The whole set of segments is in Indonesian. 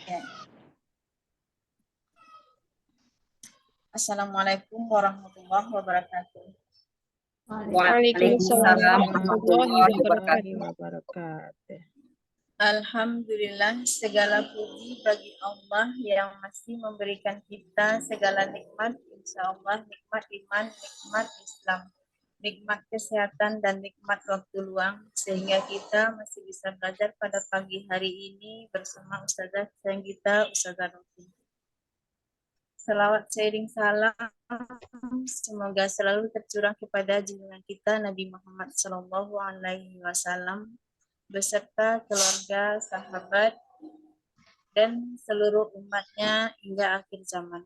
Ya. Assalamualaikum warahmatullahi wabarakatuh. Waalaikumsalam Waalaikumsalam warahmatullahi warahmatullahi wabarakatuh. wabarakatuh. Alhamdulillah, segala puji bagi Allah yang masih memberikan kita segala nikmat, insya Allah nikmat iman, nikmat Islam, nikmat kesehatan, dan nikmat waktu luang, sehingga kita masih bisa belajar pada pagi hari ini bersama Ustazah sayang kita, Ustazah Novi. Salawat seiring salam semoga selalu tercurah kepada junjungan kita Nabi Muhammad SAW beserta keluarga, sahabat, dan seluruh umatnya hingga akhir zaman.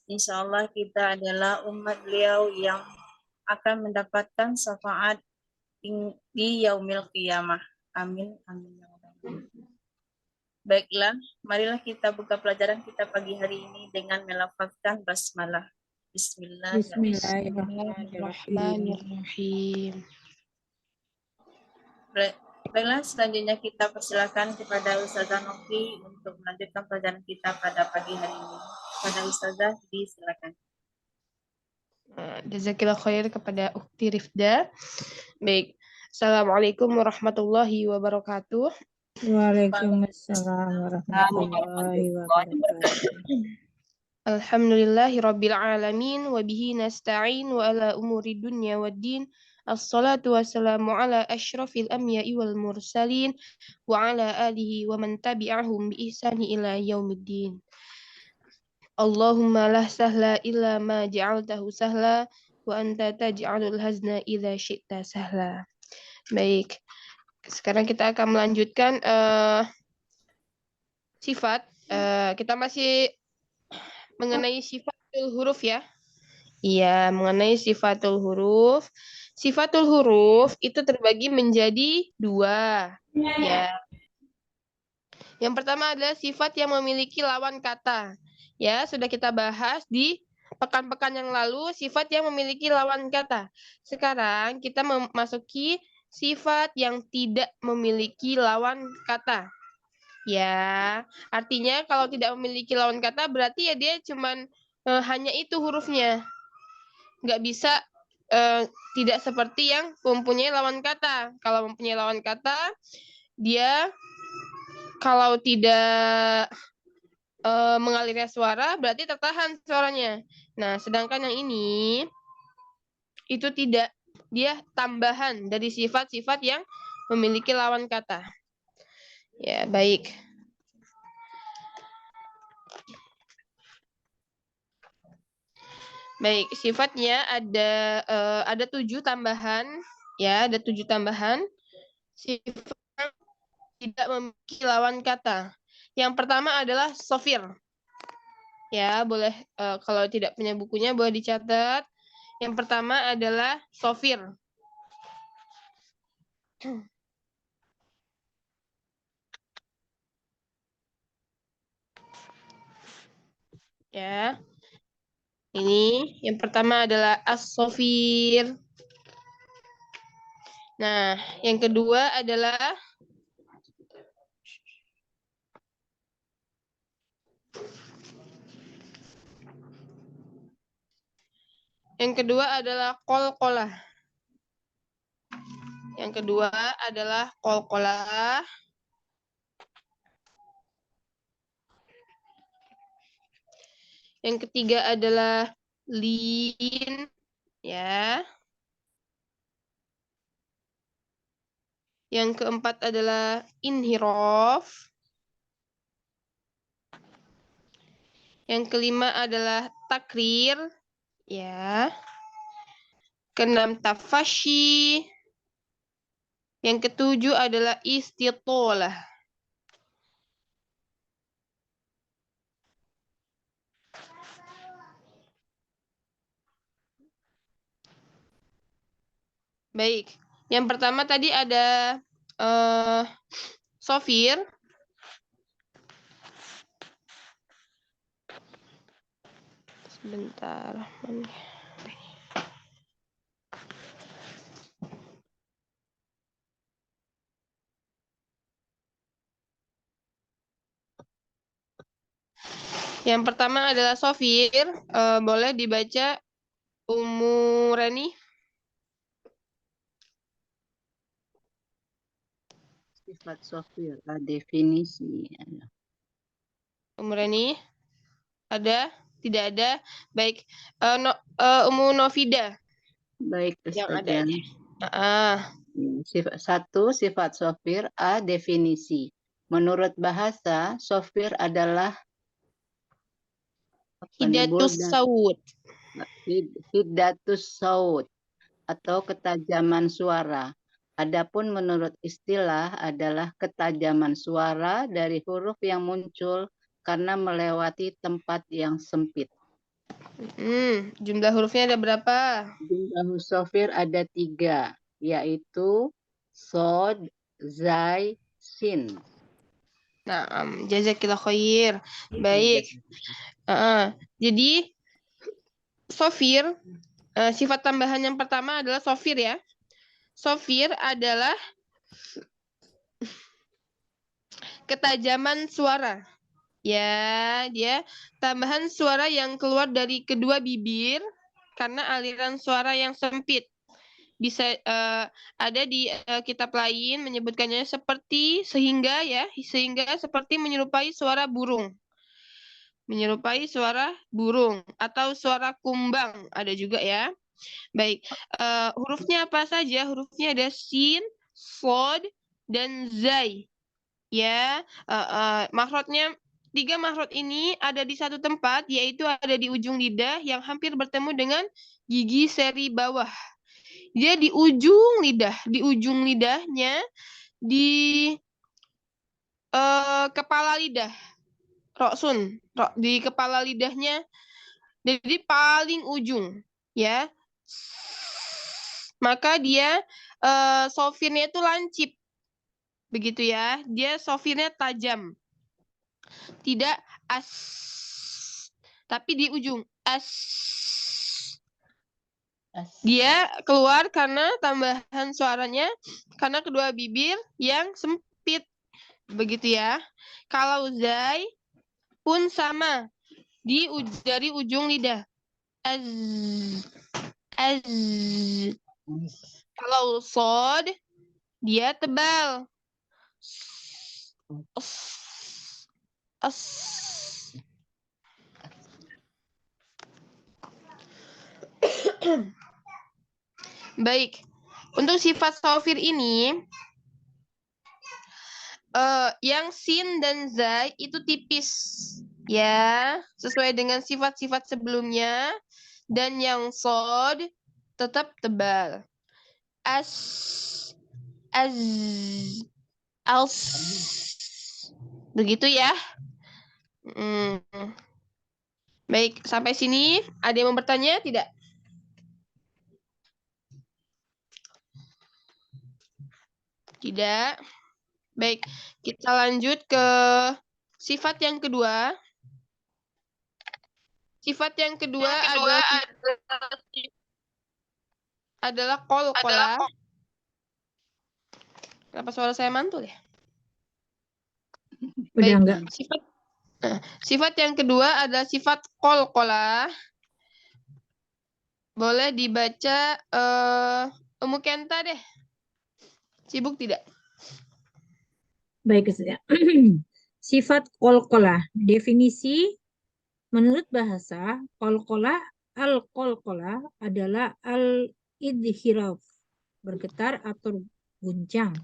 Insya Allah kita adalah umat beliau yang akan mendapatkan syafaat di yaumil qiyamah. Amin. Amin. Baiklah, marilah kita buka pelajaran kita pagi hari ini dengan melafazkan basmalah. Bismillahirrahmanirrahim. Bismillahirrahmanirrahim. Baiklah, selanjutnya kita persilakan kepada Ustazah Novi untuk melanjutkan pelajaran kita pada pagi hari ini. Pada Ustazah, disilakan. Jazakillah khair kepada Ukti Rifda. Baik. Assalamualaikum warahmatullahi wabarakatuh. Waalaikumsalam warahmatullahi wabarakatuh. Alhamdulillahi rabbil alamin wa bihi nasta'in wa ala umuri dunya waddin. Assalatu wassalamu ala asyrafil anbiya'i wal mursalin wa ala alihi wa man tabi'ahum bi ihsani ila yaumiddin. Allahumma la sahla illa ma ja'altahu sahla wa anta taj'alul hazna idza syi'ta sahla. Baik. Sekarang kita akan melanjutkan sifat. Kita masih mengenai sifatul huruf ya. Iya, mengenai sifatul huruf. Sifatul huruf itu terbagi menjadi dua. Ya. Yang pertama adalah sifat yang memiliki lawan kata. Ya, sudah kita bahas di pekan-pekan yang lalu sifat yang memiliki lawan kata. Sekarang kita memasuki sifat yang tidak memiliki lawan kata. Ya, artinya kalau tidak memiliki lawan kata berarti ya dia cuman hanya itu hurufnya. Nggak bisa tidak seperti yang mempunyai lawan kata. Kalau mempunyai lawan kata, dia kalau tidak mengalirnya suara berarti tertahan suaranya. Nah, sedangkan yang ini itu tidak, dia tambahan dari sifat-sifat yang memiliki lawan kata. Ya, baik. Baik, sifatnya ada 7 tambahan, ya, ada 7 tambahan. Sifat tidak memiliki lawan kata. Yang pertama adalah sofir. Ya, boleh kalau tidak punya bukunya boleh dicatat. Yang pertama adalah sofir. Ya. Ini yang pertama adalah as-sofir. Nah, yang kedua adalah qalqalah. Yang kedua adalah qalqalah. Yang ketiga adalah lin, ya. Yang keempat adalah inhiraf. Yang kelima adalah takrir, ya. Keenam tafashi. Yang ketujuh adalah istitolah. Baik. Yang pertama tadi ada sofir. Sebentar. Yang pertama adalah Sofir. Boleh dibaca Umu Reni. Sifat sofir, definisi. Umu Reni. Ada? Tidak ada. Baik. Umu Novida. Baik, Yang ada Ustazah. aja. Satu, sifat sofir, A, definisi. Menurut bahasa, sofir adalah Hidatus Saud. hiddatus saut atau ketajaman suara. Adapun menurut istilah adalah ketajaman suara dari huruf yang muncul karena melewati tempat yang sempit. Jumlah hurufnya ada berapa? Jumlah huruf sofir ada 3, yaitu sod, zai, sin. Nah, jazakillah khair. Baik. Jadi sofir, sifat tambahan yang pertama adalah sofir ya. Sofir adalah ketajaman suara. Ya, dia tambahan suara yang keluar dari kedua bibir karena aliran suara yang sempit. Bisa ada di kitab lain menyebutkannya seperti sehingga seperti menyerupai suara burung. Menyerupai suara burung atau suara kumbang ada juga ya. Baik, hurufnya apa saja? Hurufnya ada sin, sod, dan zai. Ya, makhrajnya 3 makhraj ini ada di satu tempat, yaitu ada di ujung lidah yang hampir bertemu dengan gigi seri bawah. Dia di ujung lidahnya di kepala lidah. Roksun, di kepala lidahnya, jadi paling ujung, ya. Maka dia sofirnya itu lancip, begitu ya. Dia sofirnya tajam, tidak as, tapi di ujung as. Dia keluar karena tambahan suaranya karena kedua bibir yang sempit, begitu ya. Kalau zai pun sama dari ujung lidah. Az. Kalau sod dia tebal. As. Baik. Untuk sifat sofir ini yang sin dan zai itu tipis. Ya, sesuai dengan sifat-sifat sebelumnya. Dan yang sod tetap tebal. As, als. Begitu ya. Baik, sampai sini ada yang mau bertanya? Tidak? Tidak. Baik, kita lanjut ke sifat yang kedua. Sifat yang kedua adalah qalqalah. Kenapa suara saya mantul ya? Udah Baik, enggak? sifat yang kedua adalah sifat qalqalah. Boleh dibaca Umu Kenta deh. Sibuk tidak? Baik, Ustazah. Sifat qalqalah. Definisi menurut bahasa, qalqalah al-qalqalah adalah al-idhiraf, bergetar atau guncang.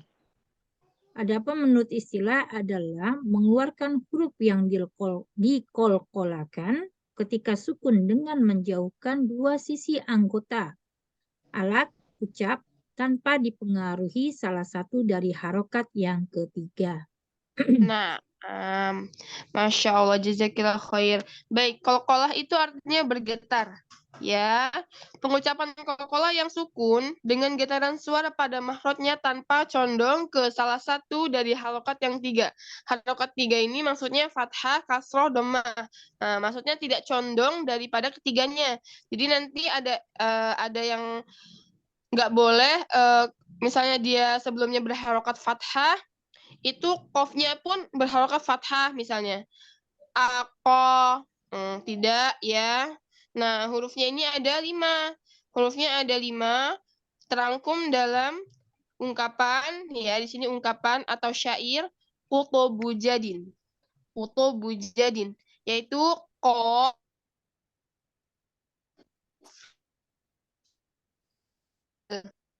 Adapun menurut istilah adalah mengeluarkan huruf yang dikolkolakan ketika sukun dengan menjauhkan dua sisi anggota alat ucap tanpa dipengaruhi salah satu dari harokat yang ketiga. Nah, Masya Allah, jazakillah khair. Baik, qalqalah itu artinya bergetar. Ya, pengucapan qalqalah yang sukun dengan getaran suara pada makhrajnya tanpa condong ke salah satu dari harokat yang 3. Harokat 3 ini maksudnya fathah, kasroh, dhammah. Nah, maksudnya tidak condong daripada ketiganya. Jadi nanti ada yang nggak boleh, misalnya dia sebelumnya berharokat fathah, itu qafnya pun berharokat fathah misalnya. Ako, Tidak ya. Nah, hurufnya ini ada 5. Hurufnya ada 5, terangkum dalam ungkapan, ya di sini ungkapan atau syair Qutbujadin. Qutbujadin, yaitu ko,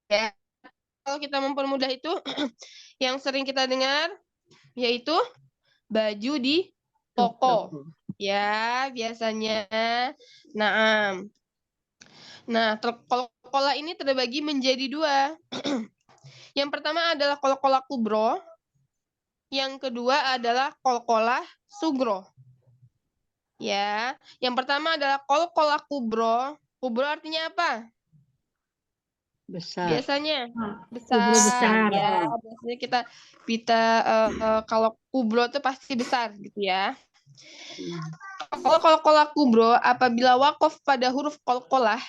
ya. Kalau kita mempermudah itu, yang sering kita dengar yaitu baju di toko. Ya, biasanya. Nah, qalqalah ini terbagi menjadi 2. Yang pertama adalah qalqalah kubro. Yang kedua adalah qalqalah sugro. Ya, yang pertama adalah qalqalah kubro. Kubro artinya apa? Besar. Biasanya Kubro besar. ya. Biasanya kita kalau kubro itu pasti besar gitu ya. Kalau qalqalah kubro apabila wakof pada huruf qalqalah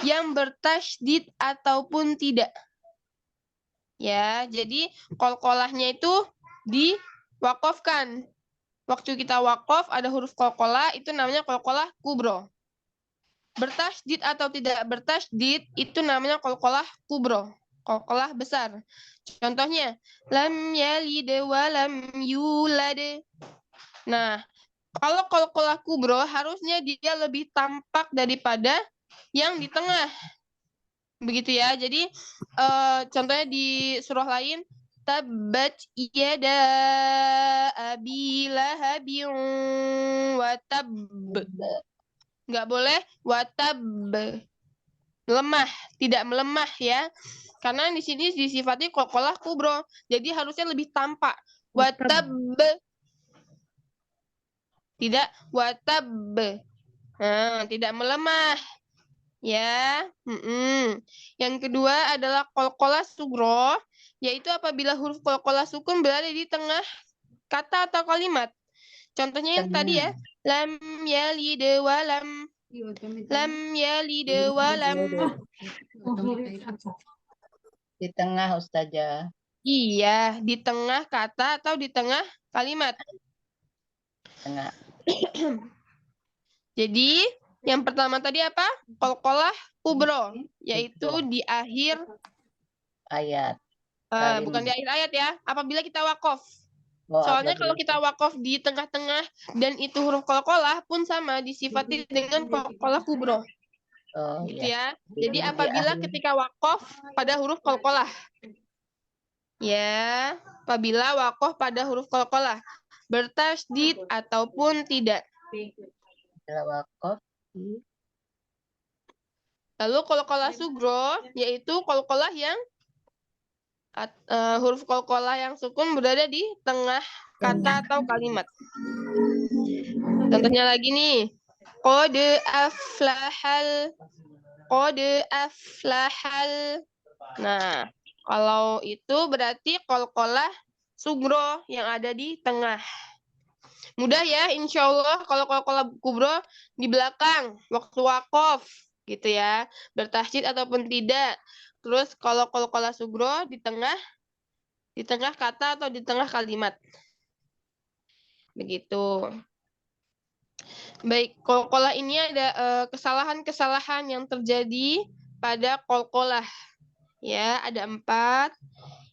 yang bertasydid ataupun tidak. Ya, jadi qalqalahnya itu diwakofkan. Waktu kita wakof ada huruf qalqalah itu namanya qalqalah kubro. Bertasydid atau tidak bertasydid itu namanya qalqalah kubro, qalqalah besar. Contohnya lam yalid wa lam yulad. Nah, kalau qalqalah kubro harusnya dia lebih tampak daripada yang di tengah. Begitu ya. Jadi contohnya di surah lain tabbat yada abi lahabin wa tab. Nggak boleh watab, lemah, tidak melemah ya. Karena di sini disifati qalqalah kubro. Jadi harusnya lebih tampak. Watab, tidak watab. Nah, tidak melemah. Ya. Yang kedua adalah qalqalah sugro, yaitu apabila huruf qalqalah sukun berada di tengah kata atau kalimat. Contohnya yang tadi ya, lam yalid wa lam yalid wa lam. Di tengah, Ustazah. Iya, di tengah kata atau di tengah kalimat. Tengah. Jadi, yang pertama tadi apa? Qalqalah kubro, yaitu di akhir ayat. bukan di akhir ayat ya, apabila kita wakof. Oh, Soalnya apabila kalau kita wakof di tengah-tengah dan itu huruf qalqalah pun sama disifati dengan qalqalah kubro. Oh, Gitu ya. ya. Jadi apabila ketika wakof pada huruf qalqalah. Ya, apabila wakof pada huruf qalqalah bertasydid ataupun tidak. Bila wakof. Lalu qalqalah sugro yaitu qalqalah yang huruf qalqalah yang sukun berada di tengah kata atau kalimat. Contohnya lagi nih. Qad aflahal. Nah, kalau itu berarti qalqalah sugro yang ada di tengah. Mudah ya, insya Allah kalau qalqalah kubro di belakang waktu wakof gitu ya, bertasydid ataupun tidak. Terus kalau qalqalah sugro di tengah kata atau di tengah kalimat. Begitu. Baik, qalqalah ini ada kesalahan-kesalahan yang terjadi pada qalqalah. Ya, ada 4.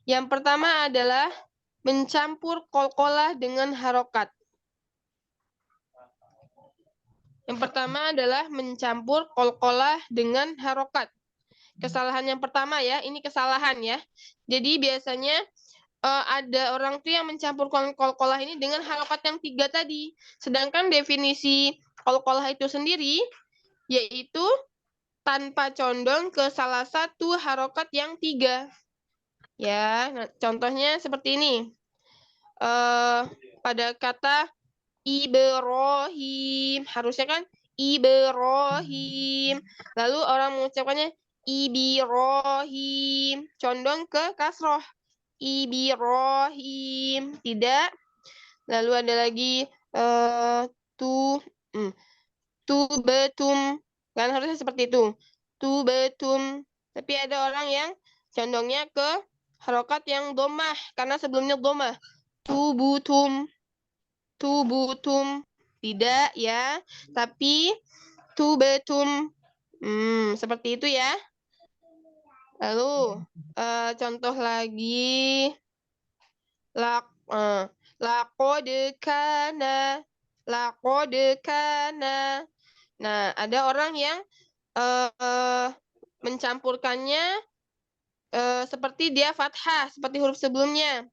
Yang pertama adalah mencampur qalqalah dengan harokat. Yang pertama adalah mencampur qalqalah dengan harokat. Kesalahan yang pertama ya, ini kesalahan ya. Jadi biasanya ada orang tuh yang mencampur qalqalah ini dengan harokat yang 3 tadi. Sedangkan definisi qalqalah itu sendiri yaitu tanpa condong ke salah satu harokat yang 3. Ya, nah, contohnya seperti ini. Pada kata Ibrahim, harusnya kan Ibrahim. Lalu orang mengucapkannya Ibrohim, condong ke kasroh. Ibrohim, tidak. Lalu ada lagi tubetum, kan harusnya seperti itu. Tubetum. Tapi ada orang yang condongnya ke harokat yang domah, karena sebelumnya domah. Tubutum. tidak ya, tapi tubetum. Seperti itu ya. Lalu contoh lagi, laqad kana, laqad kana. Nah, ada orang yang mencampurkannya seperti dia fathah, seperti huruf sebelumnya.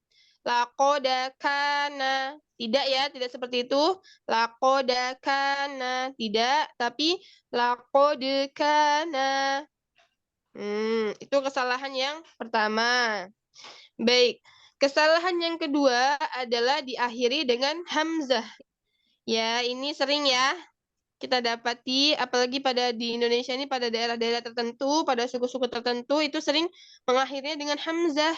Laqad kana. Tidak ya, tidak seperti itu. Laqad kana. Tidak, tapi laqad kana. Itu kesalahan yang pertama. Baik, kesalahan yang kedua adalah diakhiri dengan hamzah. Ya, ini sering ya kita dapati, apalagi di Indonesia ini, pada daerah-daerah tertentu, pada suku-suku tertentu, itu sering mengakhirinya dengan hamzah.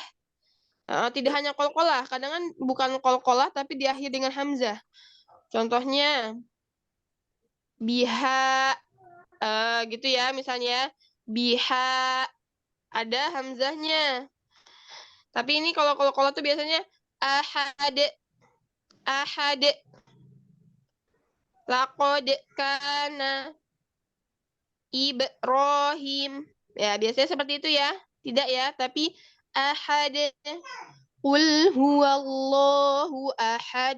Tidak hanya qalqalah, kadang kan bukan qalqalah, tapi diakhiri dengan hamzah. Contohnya, biha, gitu ya, misalnya, biha, ada hamzahnya. Tapi ini kalau qalqalah tuh biasanya ahad, ahad, laqad kana, Ibrahim. Ya, biasanya seperti itu ya. Tidak ya, tapi ahad. Qul huwallahu ahad.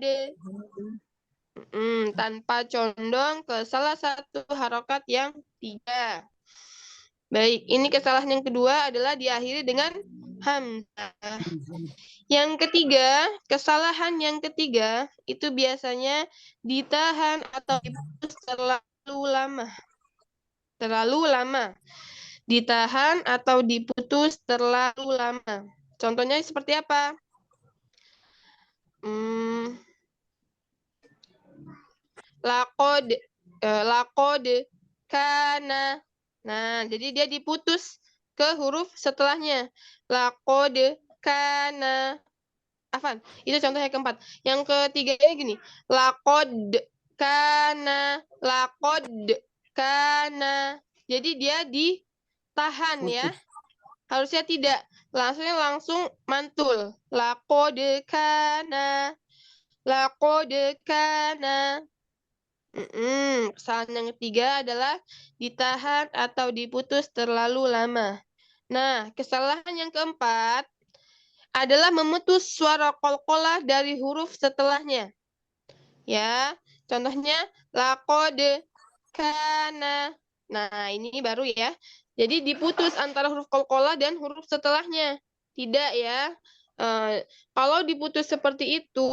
Tanpa condong ke salah satu harokat yang 3. Baik, ini kesalahan yang kedua adalah diakhiri dengan hamzah. Yang ketiga, kesalahan yang ketiga itu biasanya ditahan atau diputus terlalu lama. Terlalu lama. Ditahan atau diputus terlalu lama. Contohnya seperti apa? Laqad kana. Nah, jadi dia diputus ke huruf setelahnya. Laqad kana. Afan, itu contoh yang keempat. Yang ketiganya gini. Laqad kana. Laqad kana. Jadi dia ditahan ya. Harusnya tidak. Langsung mantul. Laqad kana. Laqad kana. Kesalahan yang ketiga adalah ditahan atau diputus terlalu lama. Nah, kesalahan yang keempat adalah memutus suara qalqalah dari huruf setelahnya. Ya, contohnya laqad kana. Nah, ini baru ya. Jadi diputus antara huruf qalqalah dan huruf setelahnya. Tidak ya. Kalau diputus seperti itu,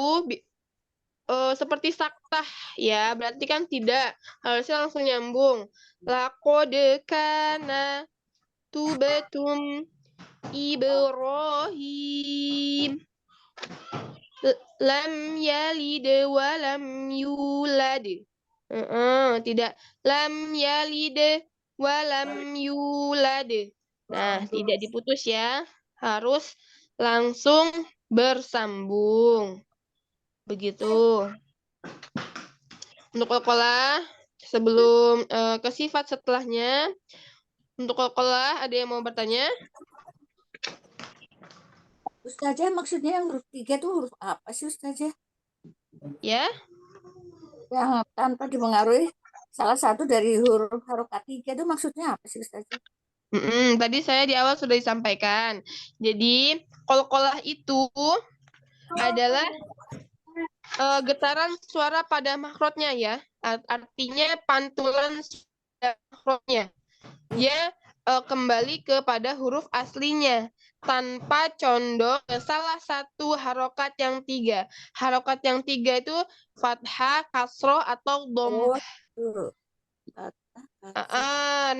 seperti saktah ya, berarti kan tidak, harusnya langsung nyambung. Laqad kana tubatum Ibrahim lam yalid wa lam yulad. Tidak, lam yalid wa lam yulad. Nah, tidak diputus ya, harus langsung bersambung. Begitu. Untuk qalqalah, sebelum ke sifat setelahnya, untuk qalqalah ada yang mau bertanya? Ustazah, maksudnya yang huruf 3 itu huruf apa sih, Ustazah? Ya, Yang tanpa dipengaruhi salah satu dari huruf harokat 3 itu maksudnya apa sih, Ustazah? tadi saya di awal sudah disampaikan. Jadi, qalqalah itu adalah getaran suara pada makrotnya ya. Artinya pantulan suara makrotnya. Dia kembali kepada huruf aslinya tanpa condong ke salah satu harokat yang 3. Harokat yang 3 itu fathah, kasroh, atau dhammah.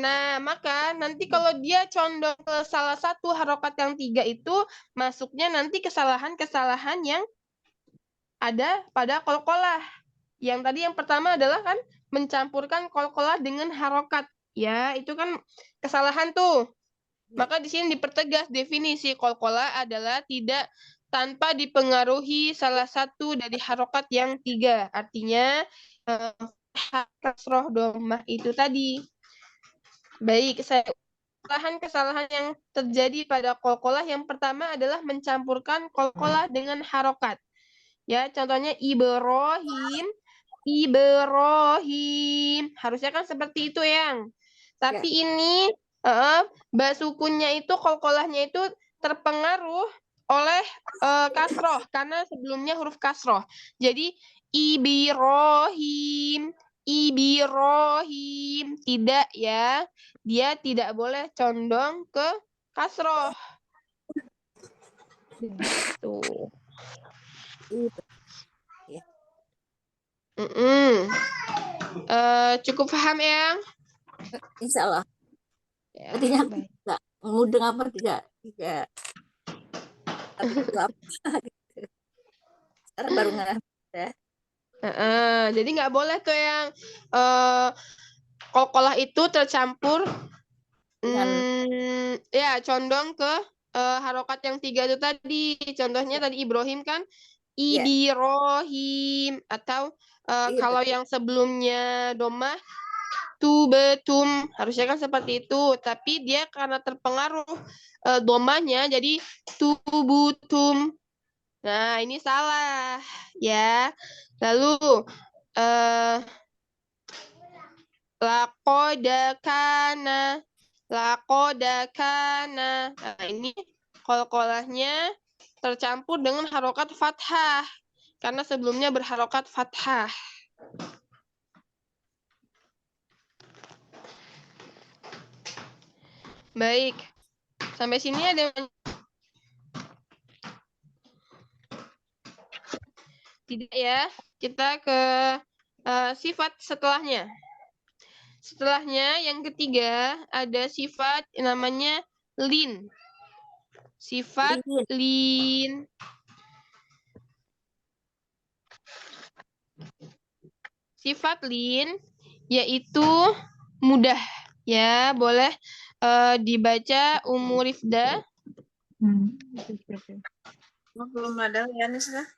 Nah, maka nanti kalau dia condong ke salah satu harokat yang 3 itu, masuknya nanti kesalahan-kesalahan yang ada pada qalqalah. Yang tadi yang pertama adalah kan mencampurkan qalqalah dengan harokat. Ya, itu kan kesalahan tuh. Maka di sini dipertegas definisi qalqalah adalah tidak tanpa dipengaruhi salah satu dari harokat yang 3. Artinya kasroh, dhammah itu tadi. Baik, kesalahan yang terjadi pada qalqalah yang pertama adalah mencampurkan qalqalah dengan harokat. Ya, contohnya Ibrahim Ibrahim. Harusnya kan seperti itu, Yang. Tapi ini ba sukunnya itu qalqalahnya itu terpengaruh oleh kasroh karena sebelumnya huruf kasroh. Jadi Ibrahim, Ibrahim. Tidak ya. Dia tidak boleh condong ke kasroh. Begitu. Cukup paham, Yang? Insya Allah. Ya, Tadinya baik. nggak mudeng apa tidak. Tapi itu apa? Sekarang baru ngerti ya. Jadi nggak boleh tuh yang qalqalah itu tercampur Dengan ya condong ke harokat yang 3 itu tadi. Contohnya tadi Ibrahim kan ya, Ibrahim atau iya kalau betul. yang sebelumnya domah tubetum harusnya kan seperti itu, tapi dia karena terpengaruh domahnya jadi tubutum. Nah, ini salah ya. Lalu lakodakana. Nah, ini qalqalahnya tercampur dengan harokat fathah. Karena sebelumnya berharokat fathah. Baik. Sampai sini ada yang... Tidak ya. Kita ke sifat setelahnya. Setelahnya yang ketiga ada sifat namanya lin. Sifat lin. Sifat lin yaitu mudah. Ya, boleh dibaca Rifda. Belum ada ya, Nisra?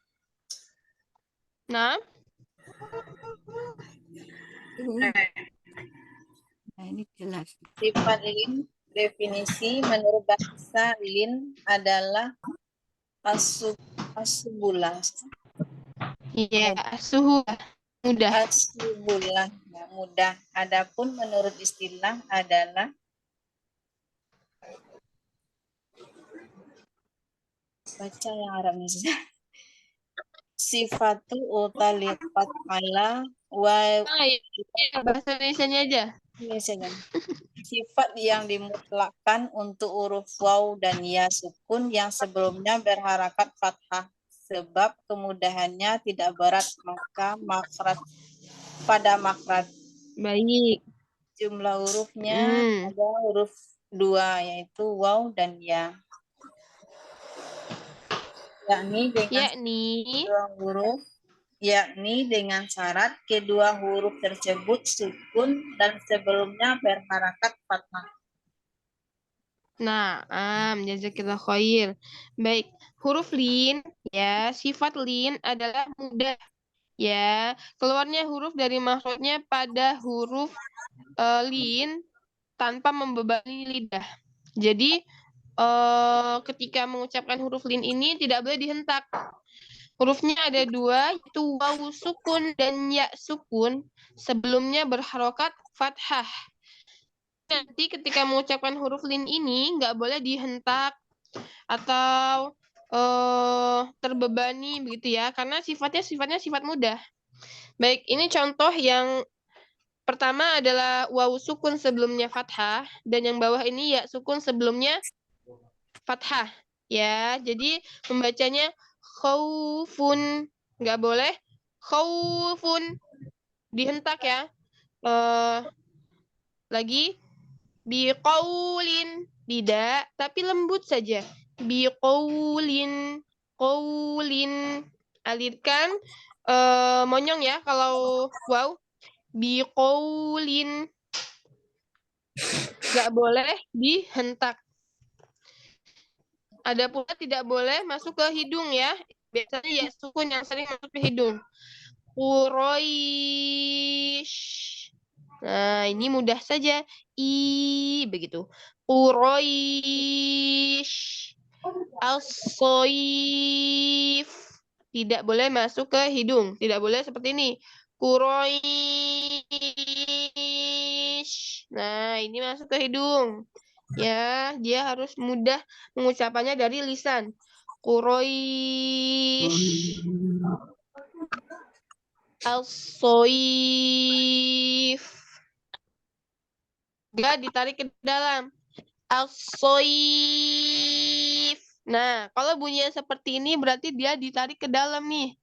Nah, ini jelas. Sifat lin, definisi menurut bahasa lin adalah asubulah. iya, suhu mudah. Asubulah, ya, mudah. Adapun menurut istilah adalah baca yang Arabnya saja. Sifatul utaliqat ala wa Ya, bahasa Indonesianya aja. sifat yang dimutlakkan untuk huruf waw dan ya sukun yang sebelumnya berharakat fathah sebab kemudahannya tidak berat maka makhraj pada makhraj. Baik. Jumlah hurufnya ada huruf 2 yaitu waw dan ya. Yakni dengan syarat kedua huruf tersebut sukun dan sebelumnya berharakat fathah. Nah, jazakillah khair. Baik, huruf lin ya, sifat lin adalah mudah ya. Keluarnya huruf dari makhrajnya pada huruf lin tanpa membebani lidah. Jadi ketika mengucapkan huruf lin ini tidak boleh dihentak. Hurufnya ada 2, yaitu waw sukun dan ya sukun. Sebelumnya berharokat fathah. Nanti ketika mengucapkan huruf lin ini nggak boleh dihentak atau terbebani begitu ya, karena sifatnya sifat mudah. Baik, ini contoh yang pertama adalah waw sukun sebelumnya fathah dan yang bawah ini ya sukun sebelumnya fathah ya. Jadi membacanya khaufun, nggak boleh khaufun dihentak ya. Lagi biqaulin tidak, tapi lembut saja. Biqaulin, qaulin, alirkan monyong ya kalau wow. Biqaulin, nggak boleh dihentak. Ada pula tidak boleh masuk ke hidung ya. Biasanya ya sukun yang sering masuk ke hidung. Quraish. Nah, ini mudah saja. Begitu. Quraish. As-soif. Tidak boleh masuk ke hidung. Tidak boleh seperti ini. Quraisy. Nah, ini masuk ke hidung. Ya, dia harus mudah mengucapannya dari lisan. Quraisy. Al-Soif. Dia ditarik ke dalam. Al-Soif. Nah, kalau bunyinya seperti ini berarti dia ditarik ke dalam nih.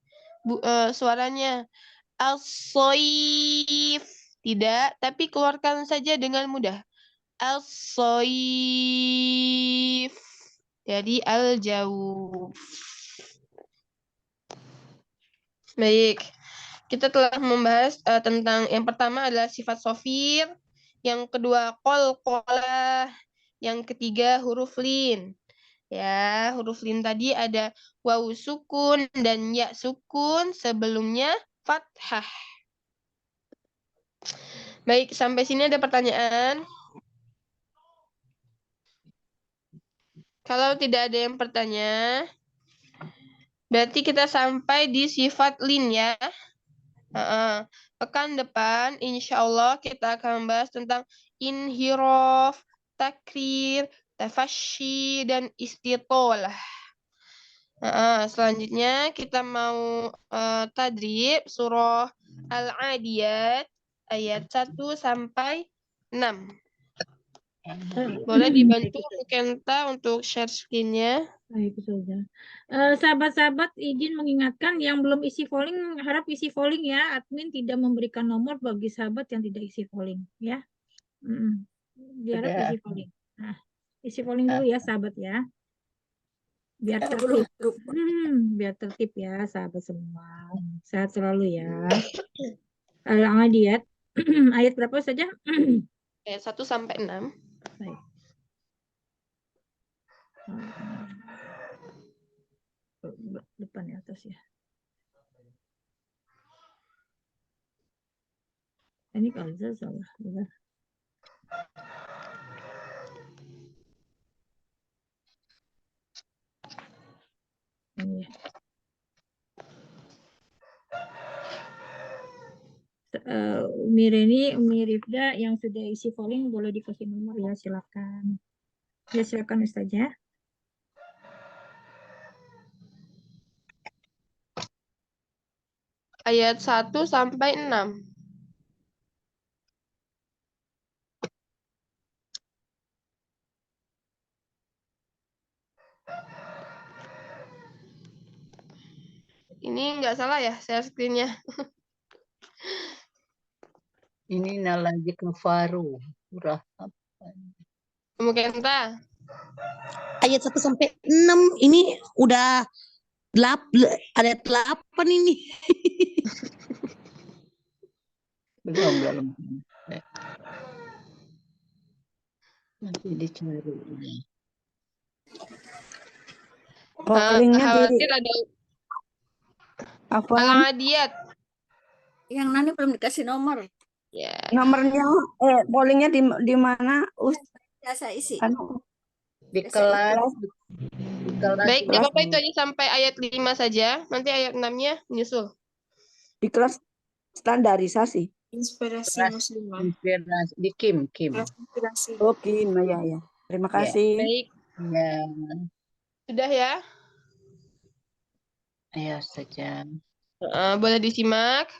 Suaranya. Al-Soif. Tidak, tapi keluarkan saja dengan mudah. Al-Soif. Jadi al-jawf. Baik. Kita telah membahas tentang yang pertama adalah sifat sofir, yang kedua qalqalah, yang ketiga huruf lin. Ya, huruf lin tadi ada waw sukun dan ya sukun, sebelumnya fathah. Baik, sampai sini ada pertanyaan? Kalau tidak ada yang bertanya, berarti kita sampai di sifat lin ya. Pekan depan, insya Allah kita akan membahas tentang inhiraf, takrir, tafasyi, dan istitolah. Selanjutnya kita mau tadrib surah Al-Adiyat ayat 1 sampai 6. Boleh dibantu Bu Kenta untuk share screen-nya. Baik, Ustazah. Sahabat-sahabat, izin mengingatkan yang belum isi polling, harap isi polling ya. Admin tidak memberikan nomor bagi sahabat yang tidak isi polling, ya. Diharap Sudah. isi polling. Nah, isi polling dulu ya, sahabat ya. Biar tertib. Biar tertib ya, sahabat semua. Sehat selalu ya. Al-Adiyat ayat berapa saja? Ayat 1 sampai 6. Baik. Depan ya, atas ya. Ini kalau saya salah. Benar. Ini ya. Umi Reni, Umi Rifda yang sudah isi polling boleh dikasih nomor ya, silakan. Ya, silakan Ustazah. Ayat 1 sampai 6. Ini nggak salah ya share screen-nya. Ini lagi kafaru. Surah apa? Bu Kenta. Ayat 1 sampai 6 ini udah ada 8 ini. Belum. Nanti dicari. Pollingnya di Khawatir ada apa? Al-Adiyat. Yang Nani belum dikasih nomor. Ya. Nomornya pollingnya di mana? Biasa isi. Di kelas. Baik, di Bapak itu aja sampai ayat 5 saja. Nanti ayat 6-nya menyusul. Di kelas standarisasi. Inspirasi Kelas muslimah. inspirasi di Kim. Inspirasi. Oh, Kim, ya. Terima kasih. Baik, Ya, sudah ya. ayo saja. Boleh disimak.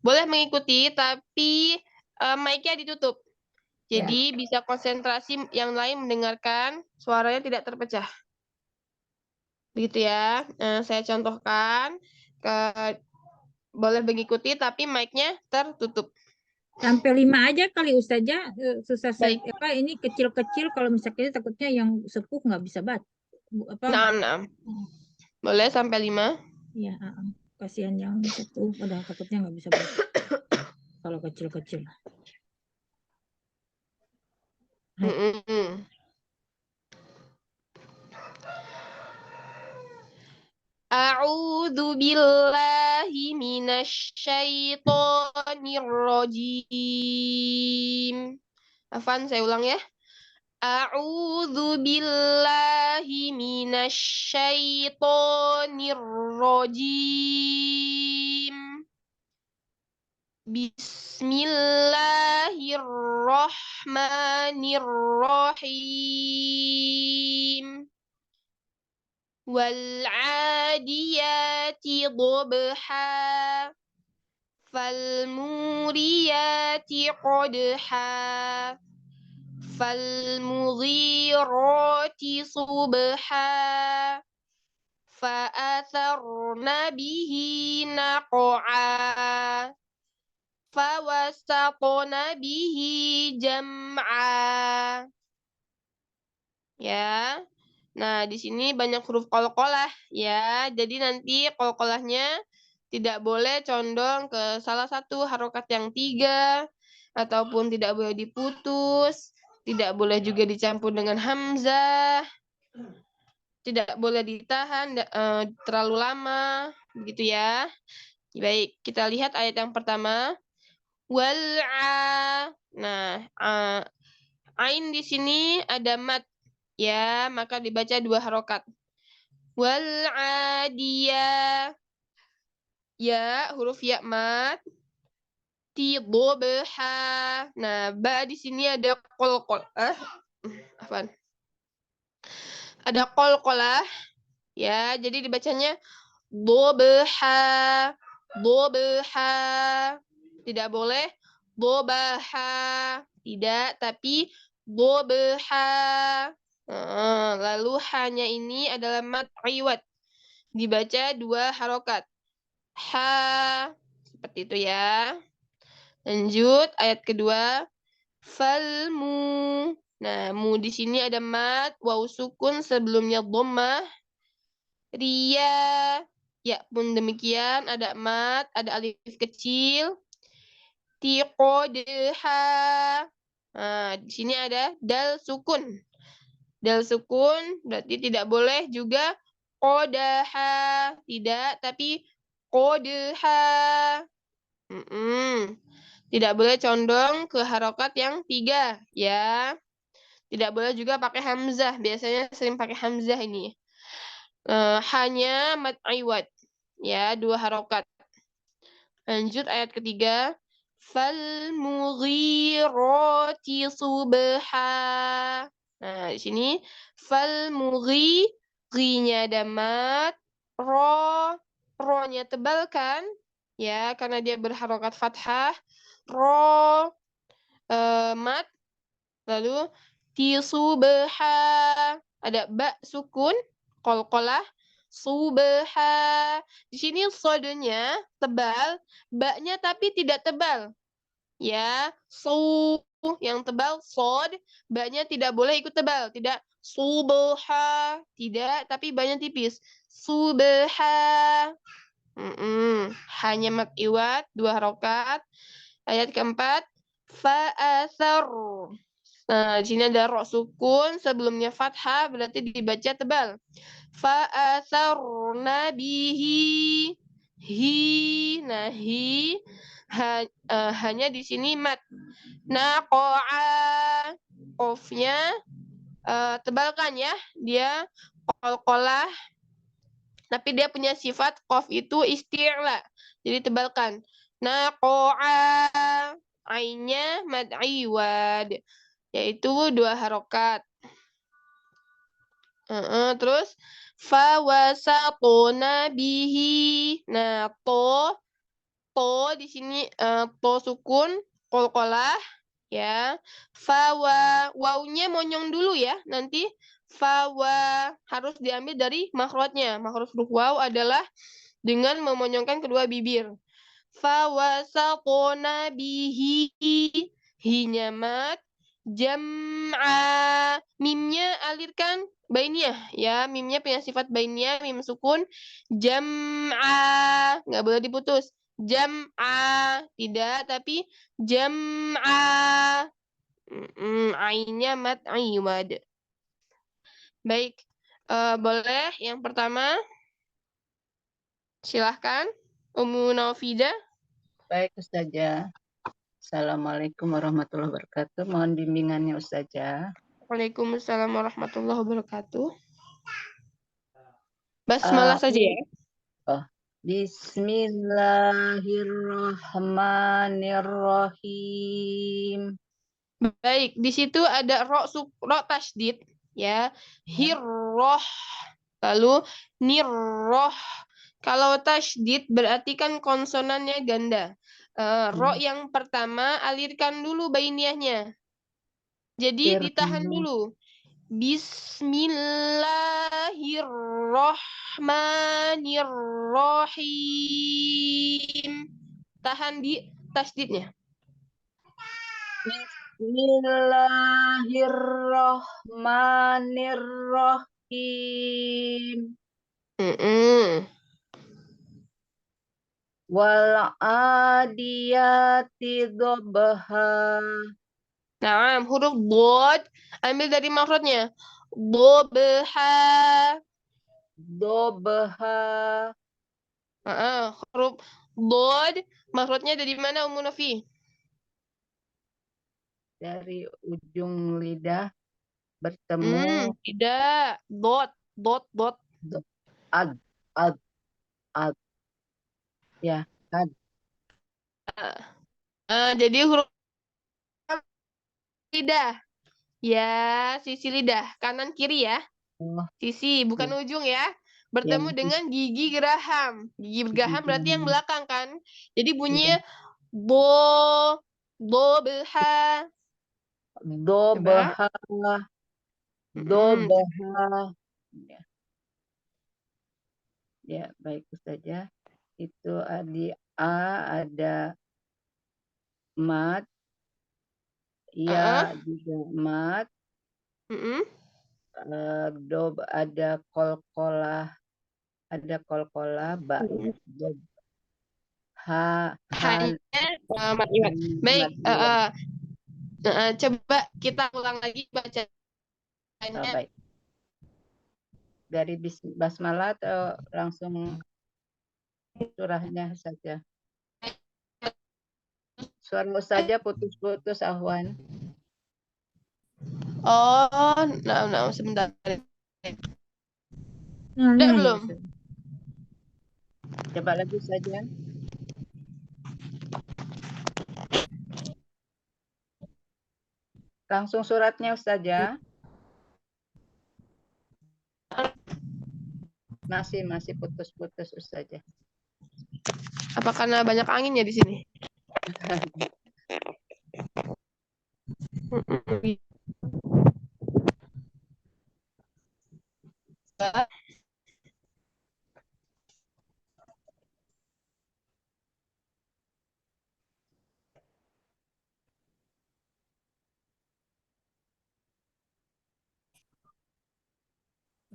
Boleh mengikuti, tapi mic-nya ditutup. Jadi bisa konsentrasi yang lain mendengarkan, suaranya tidak terpecah. Begitu ya. Saya contohkan. Boleh mengikuti, tapi mic-nya tertutup. Sampai 5 aja kali Ustazah. Susah Baik. ini kecil-kecil, kalau misalnya takutnya yang sepuh nggak bisa baca. Nah. Boleh sampai 5. Ya, kasihan yang sepuh, padahal takutnya nggak bisa baca. Kalau kecil-kecil. A'udzu billahi minasy syaithanir rajim. Afan, saya ulang ya. A'udzu billahi minasy syaithanir rajim. Bismillahirrahmanirrahim. Wal'adiyati dhubha. Falmuriyati qadha. Falmughirati subha. Fa'atharna bihi naq'a. Fawasatna bihi jam'a. Ya. Nah, di sini banyak huruf qalqalah ya. Jadi nanti qalqalahnya tidak boleh condong ke salah satu harokat yang 3 ataupun tidak boleh diputus, tidak boleh juga dicampur dengan hamzah, tidak boleh ditahan terlalu lama, begitu ya. Baik, kita lihat ayat yang pertama. Wal'a. Nah, ain di sini ada mat ya, maka dibaca 2 harokat. Wal'adiyah. Ya, huruf ya mat. Tidobha. Nah, ba di sini ada qalqal. Afwan. Ada qalqalah ya, jadi dibacanya dobha. Dobha. Tidak boleh dobaha. Tidak, tapi dobha. Lalu hanya ini adalah mat iwad. Dibaca 2 harokat. Ha. Seperti itu ya. Lanjut ayat kedua. Falmu. Nah, mu di sini ada mat, waw sukun sebelumnya dhammah. Ria. Ya pun demikian, ada mat, ada alif kecil. Tiqodha. Nah, di sini ada dal sukun. Dal sukun berarti tidak boleh juga qodaha. Tidak, tapi qodha. Tidak boleh condong ke harokat yang 3 ya. Tidak boleh juga pakai hamzah. Biasanya sering pakai hamzah ini. Hanya mat iwad ya, 2 harokat. Lanjut ayat ketiga. Falmughirati subha. Nah, di sini falmughi, ri-nya ada mat, ro-nya tebal kan? Ya, karena dia berharokat fathah. Ro, mat. Lalu tisubha, ada ba sukun, qalqalah, subha. Di sini sodenya tebal, ba-nya tapi tidak tebal. Ya, yang tebal sod, ba-nya tidak boleh ikut tebal, tidak subha, tidak, tapi ba-nya tipis. Subha. Hanya mat iwad 2 harokat. Ayat keempat, fa'athar. Nah, di sini ada ro sukun, sebelumnya fathah, berarti dibaca tebal. Fa'atharna bihi. Hi. Nah, hi hanya di sini mat. Naqa'a. Qafnya tebalkan ya. Dia qalqalah. Tapi dia punya sifat qaf itu isti'la. Jadi tebalkan. Naqa'a. Ainnya mad iwad. Yaitu 2 harokat. Terus fawasatna bihi. Nah, to di sini to sukun qalqalah ya. Wawnya monyong dulu ya. Nanti fawa harus diambil dari makhrajnya. Makhraj huruf waw adalah dengan memonyongkan kedua bibir. Fawasatna bihi. Hi-nya mat. Jam'a. Mimnya alirkan bainiyah ya. Mimnya punya sifat bainiyah, mim sukun. Jam'a. Nggak boleh diputus. Jam'a. Tidak, tapi jam'a. Ainnya mat iwad. Baik. Boleh yang pertama? Silahkan. Ummu Naufidah. Baik, Ustazah. Assalamualaikum warahmatullahi wabarakatuh. Mohon bimbingannya, Ustazah. Waalaikumsalam warahmatullahi wabarakatuh. Basmalah saja ya. Bismillahirrahmanirrahim. Baik, di situ ada ro tasdid ya. Hirroh. Lalu nirroh. Kalau tasdid berarti kan konsonannya ganda. Ro yang pertama alirkan dulu bainiahnya. Jadi ditahan dulu. Bismillahirrahmanirrahim. Tahan di tasdidnya. Bismillahirrahmanirrahim. Wal adiyati dhabha. Nah, huruf bod ambil dari makhrajnya. Dhabha. Dhabha. Huruf bod makhrajnya dari mana Ummu Novi? Dari ujung lidah bertemu Tidak. Dot. ad ya ad. Jadi huruf lidah. Ya, sisi lidah. Kanan kiri ya. Oh, Sisi, bukan ujung ya. Bertemu ya, dengan gigi geraham. Gigi geraham berarti yang belakang kan. Jadi bunyinya ya. Dhabha. Dhabha. Dhabha. Ya. Ya, baik saja. Itu di A ada mat. Ya, juga mat. Dob ada kolkolah. Ada kolkolah. Dob. Hanya mat iwat. Baik, coba kita ulang lagi bacanya. Baik. Dari basmalah atau langsung surahnya saja? Suara saja putus-putus, Ahwan. Oh, nah, sebentar. Nah, Udah ya, belum? Coba lagi saja. Langsung suratnya saja. Masih putus-putus saja. Apa karena banyak angin ya di sini?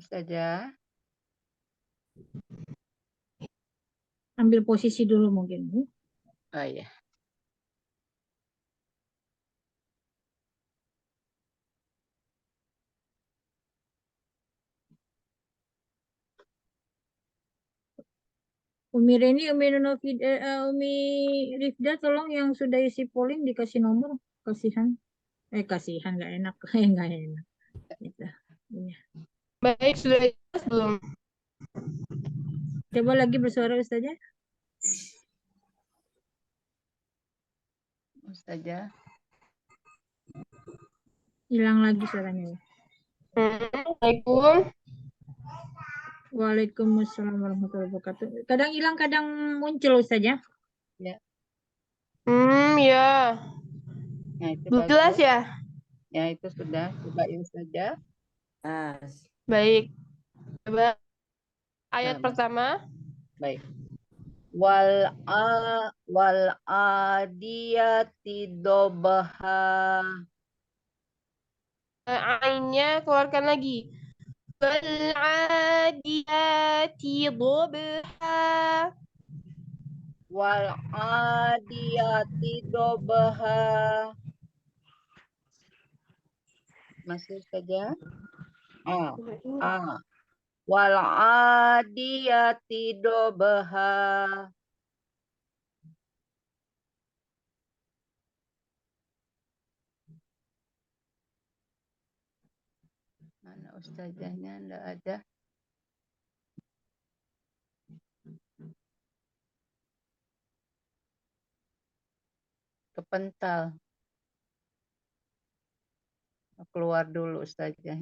Saja. ambil posisi dulu mungkin. Oh iya. Umi Reni, Umi Rifda, tolong yang sudah isi polling dikasih nomor. Kasihan. Kasihan, nggak enak. Nggak enak. Gitu. Iya. Baik, sudah jelas belum? Coba lagi bersuara saja. Saja. Hilang lagi suaranya. Assalamualaikum. Waalaikumsalam warahmatullahi wabarakatuh. Kadang hilang, kadang muncul saja. Ya. Ya. Nah, itu Jelas bagus. ya? Ya, itu sudah. Coba ini saja. Baik. Coba ayat Nah, pertama. baik. Wal adiyati dhabha. Ainnya keluarkan lagi. Wal adiyati dhabha. Wal adiyati dhabha. Masih saja. Wal adiyati dhabha. Mana ustazahnya? Enggak ada. Kepental. Keluar dulu Ustazah.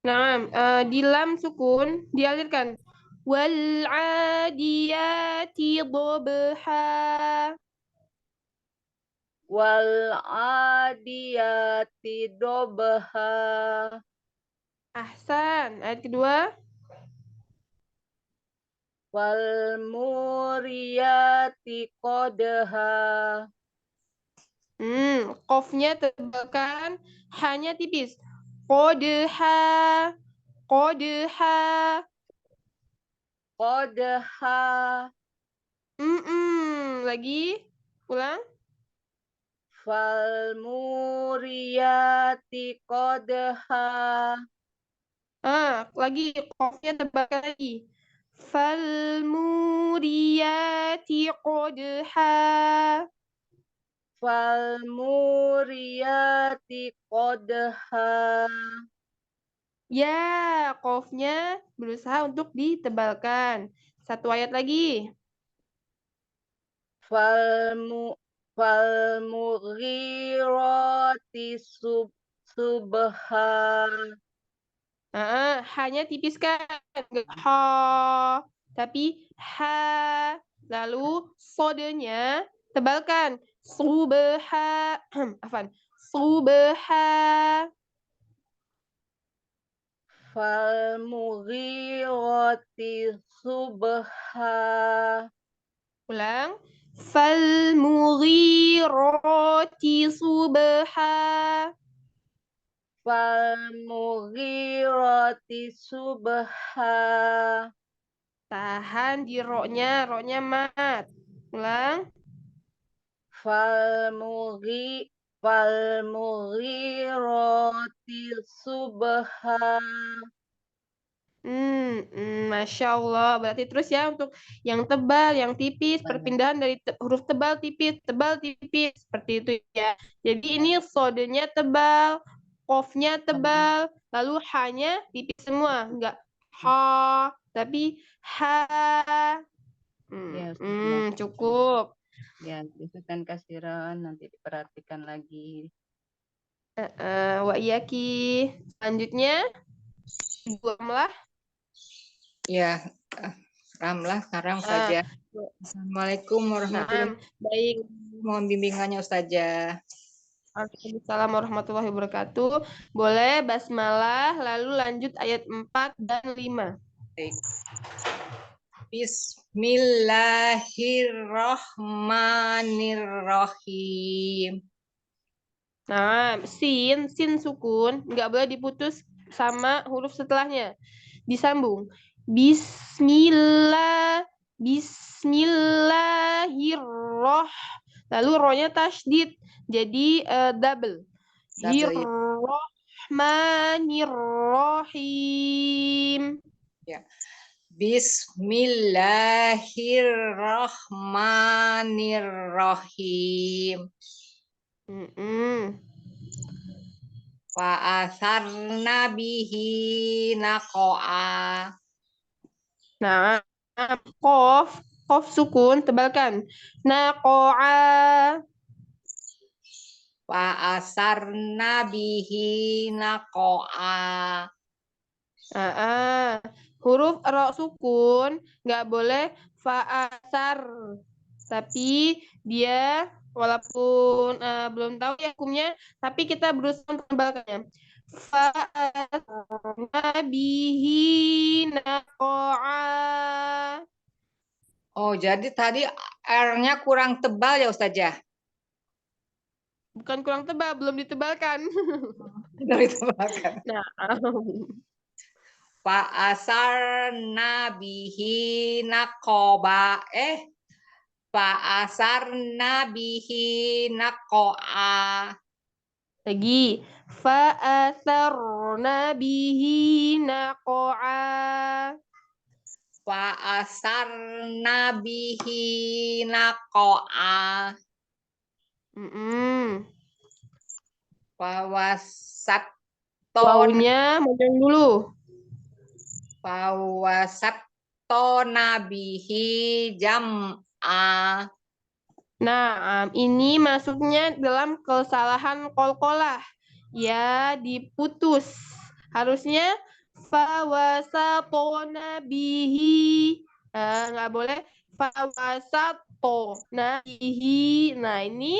Nah, di lam sukun dialirkan. Wal adiyati dhabha. Wal adiyati dobha. Ahsan. Ayat kedua. Wal muriyati qadha. Qafnya tebalkan, hanya tipis. Qadha. Qadha. Qadha. Lagi. Ulang. Fal muriyati qadha. Lagi qafnya tebalkan lagi. Fal muriyati qadha. Fal muriyati qadha. Ya, qafnya berusaha untuk ditebalkan. Satu ayat lagi. Fal mughirati subha. Hanya tipiskan. Nggak ha. Tapi ha. Lalu sodenya tebalkan. Subha. Afan. Subha. Fal mughirati subha. Ulang. Fal mughirati subha. Fal mughirati subha. Tahan di ro-nya mat. Ulang. Fal mughirati subha. Masya Allah. Berarti terus ya untuk yang tebal, yang tipis, perpindahan dari huruf tebal, tipis, seperti itu ya. Jadi ini sodenya tebal, qafnya tebal, lalu hanya tipis semua, enggak ha, tapi ha. Ya, Cukup. ya, bisikan kasiran nanti diperhatikan lagi. Wa iyaki. Selanjutnya, Ibu Amlah. Ya, Ramlah sekarang Ustazah. Assalamualaikum warahmatullahi Nah, baik. Mohon bimbingannya Ustazah. Waalaikumsalam warahmatullahi wabarakatuh. Boleh basmalah, lalu lanjut ayat 4 dan 5. Baik. Bismillahirrahmanirrahim. Nah, sin sukun, nggak boleh diputus sama huruf setelahnya. Disambung. Bismillahirrah. Lalu rohnya tasydid. Jadi double. Hirrahmanirrahim. Ya. Bismillahirrahmanirrahim. Wa asarna bihi naqo'a. Nah, qaf sukun tebalkan. Naqo'a. Wa asarna bihi naqo'a. Huruf ro sukun nggak boleh fa'asar, tapi dia walaupun belum tahu ya hukumnya, tapi kita berusaha untuk tebalkannya. Fa'asarna bihi naqo'a. Oh, jadi tadi R-nya kurang tebal ya Ustazah? Bukan kurang tebal, belum ditebalkan. Belum ditebalkan. Nah, Fa'asarna bihi naqoba. Fa'asarna bihi naqo'a. lagi. Fa'asarna bihi naqo'a. Fa'asarna bihi naqo'a. Mm-mm. Fawasatton. Wawunya panjang dulu. Fawasattona bihi jam'a. Nah, ini masuknya dalam kesalahan qalqalah. Ya, diputus. Harusnya fawasatona bihi. Nggak boleh fawasatona bihi. Nah, ini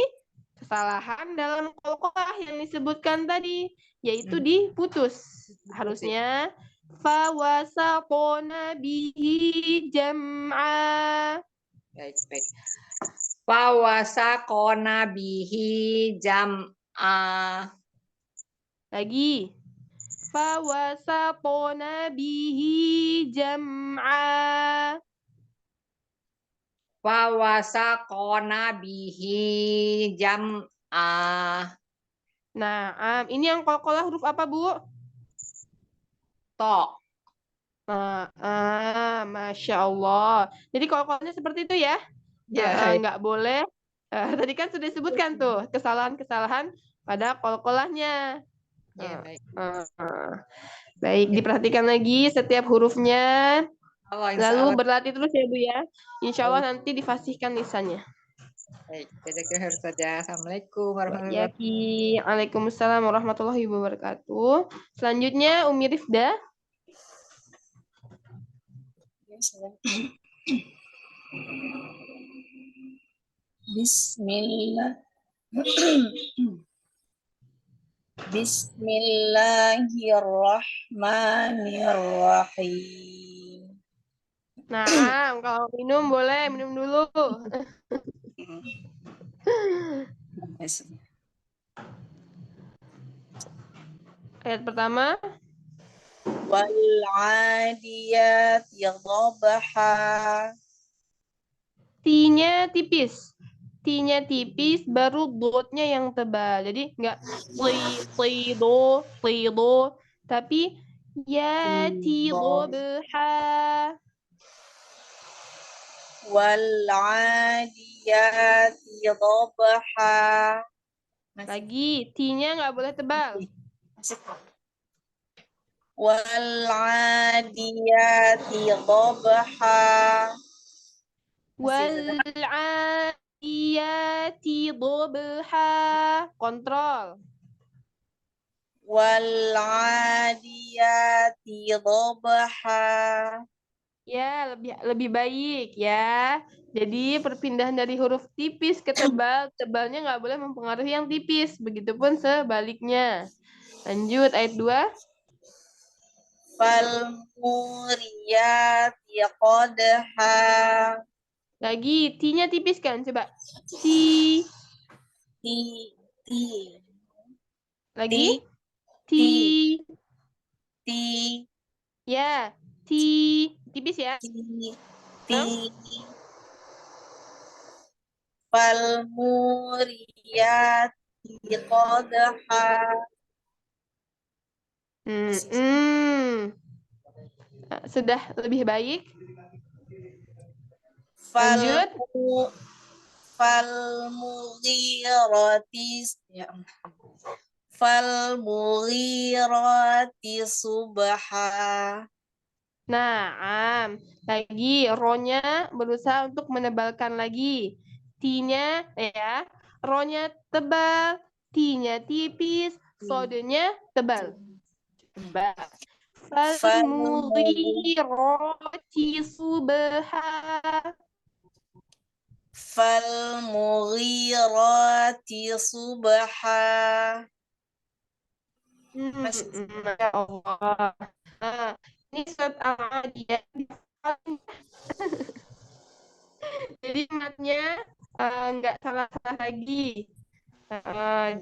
kesalahan dalam qalqalah yang disebutkan tadi, yaitu diputus. Harusnya fawasatona bihi jam'a. Baik, baik. Fawasaqona bihi jam'a. Lagi. Fawasatona bihi jam'a. Fawasaqona bihi jam'a. Nah, ini yang qalqalah huruf apa, Bu? To. Masya Allah. Jadi qalqalahnya seperti itu ya? Ya, Nggak boleh. Tadi kan sudah disebutkan tuh kesalahan-kesalahan pada qalqalahnya. ya, baik. Baik, diperhatikan lagi setiap hurufnya. Allah, insya Lalu Allah. berlatih terus ya, Bu ya. Insya Allah nanti difasihkan lisannya. Baik, jazakallahu saja. Assalamualaikum warahmatullahi wabarakatuh. Yaki. Waalaikumsalam warahmatullahi wabarakatuh. Selanjutnya Umi Rifda. Bismillah. Bismillahirrahmanirrahim. Nah, kalau minum boleh minum dulu. Ayat pertama. Wal 'adiyati dhabha. T-nya tipis. T-nya tipis, baru dot-nya yang tebal. Jadi nggak tido, tapi ya tidobha. Wal 'adiyati dhabha. Lagi, T-nya nggak boleh tebal. Wal 'adiyati dhabha. Wal'adiyati dhabha. Kontrol. Wal 'adiyati dhabha. Ya, lebih baik ya. Jadi perpindahan dari huruf tipis ke tebal, tebalnya nggak boleh mempengaruhi yang tipis. Begitupun sebaliknya. Lanjut ayat 2. Fal muriyati qadha. Lagi, T-nya tipis kan? Coba. T. Ti. Lagi. T. Ti. Ya, T. Tipis ya. Ti. Fal muriyati qadha. Sudah lebih baik. Fal Lanjut. Fal mughirati subha. Nah, lagi ro-nya berusaha untuk menebalkan lagi. T-nya ya, ro-nya tebal, T-nya tipis, sodenya tebal. Coba. Fal mughirati subha. Fal mughirati subha. Masya Allah. Ini surat Al-Adiyah. Jadi matnya nggak salah-salah lagi.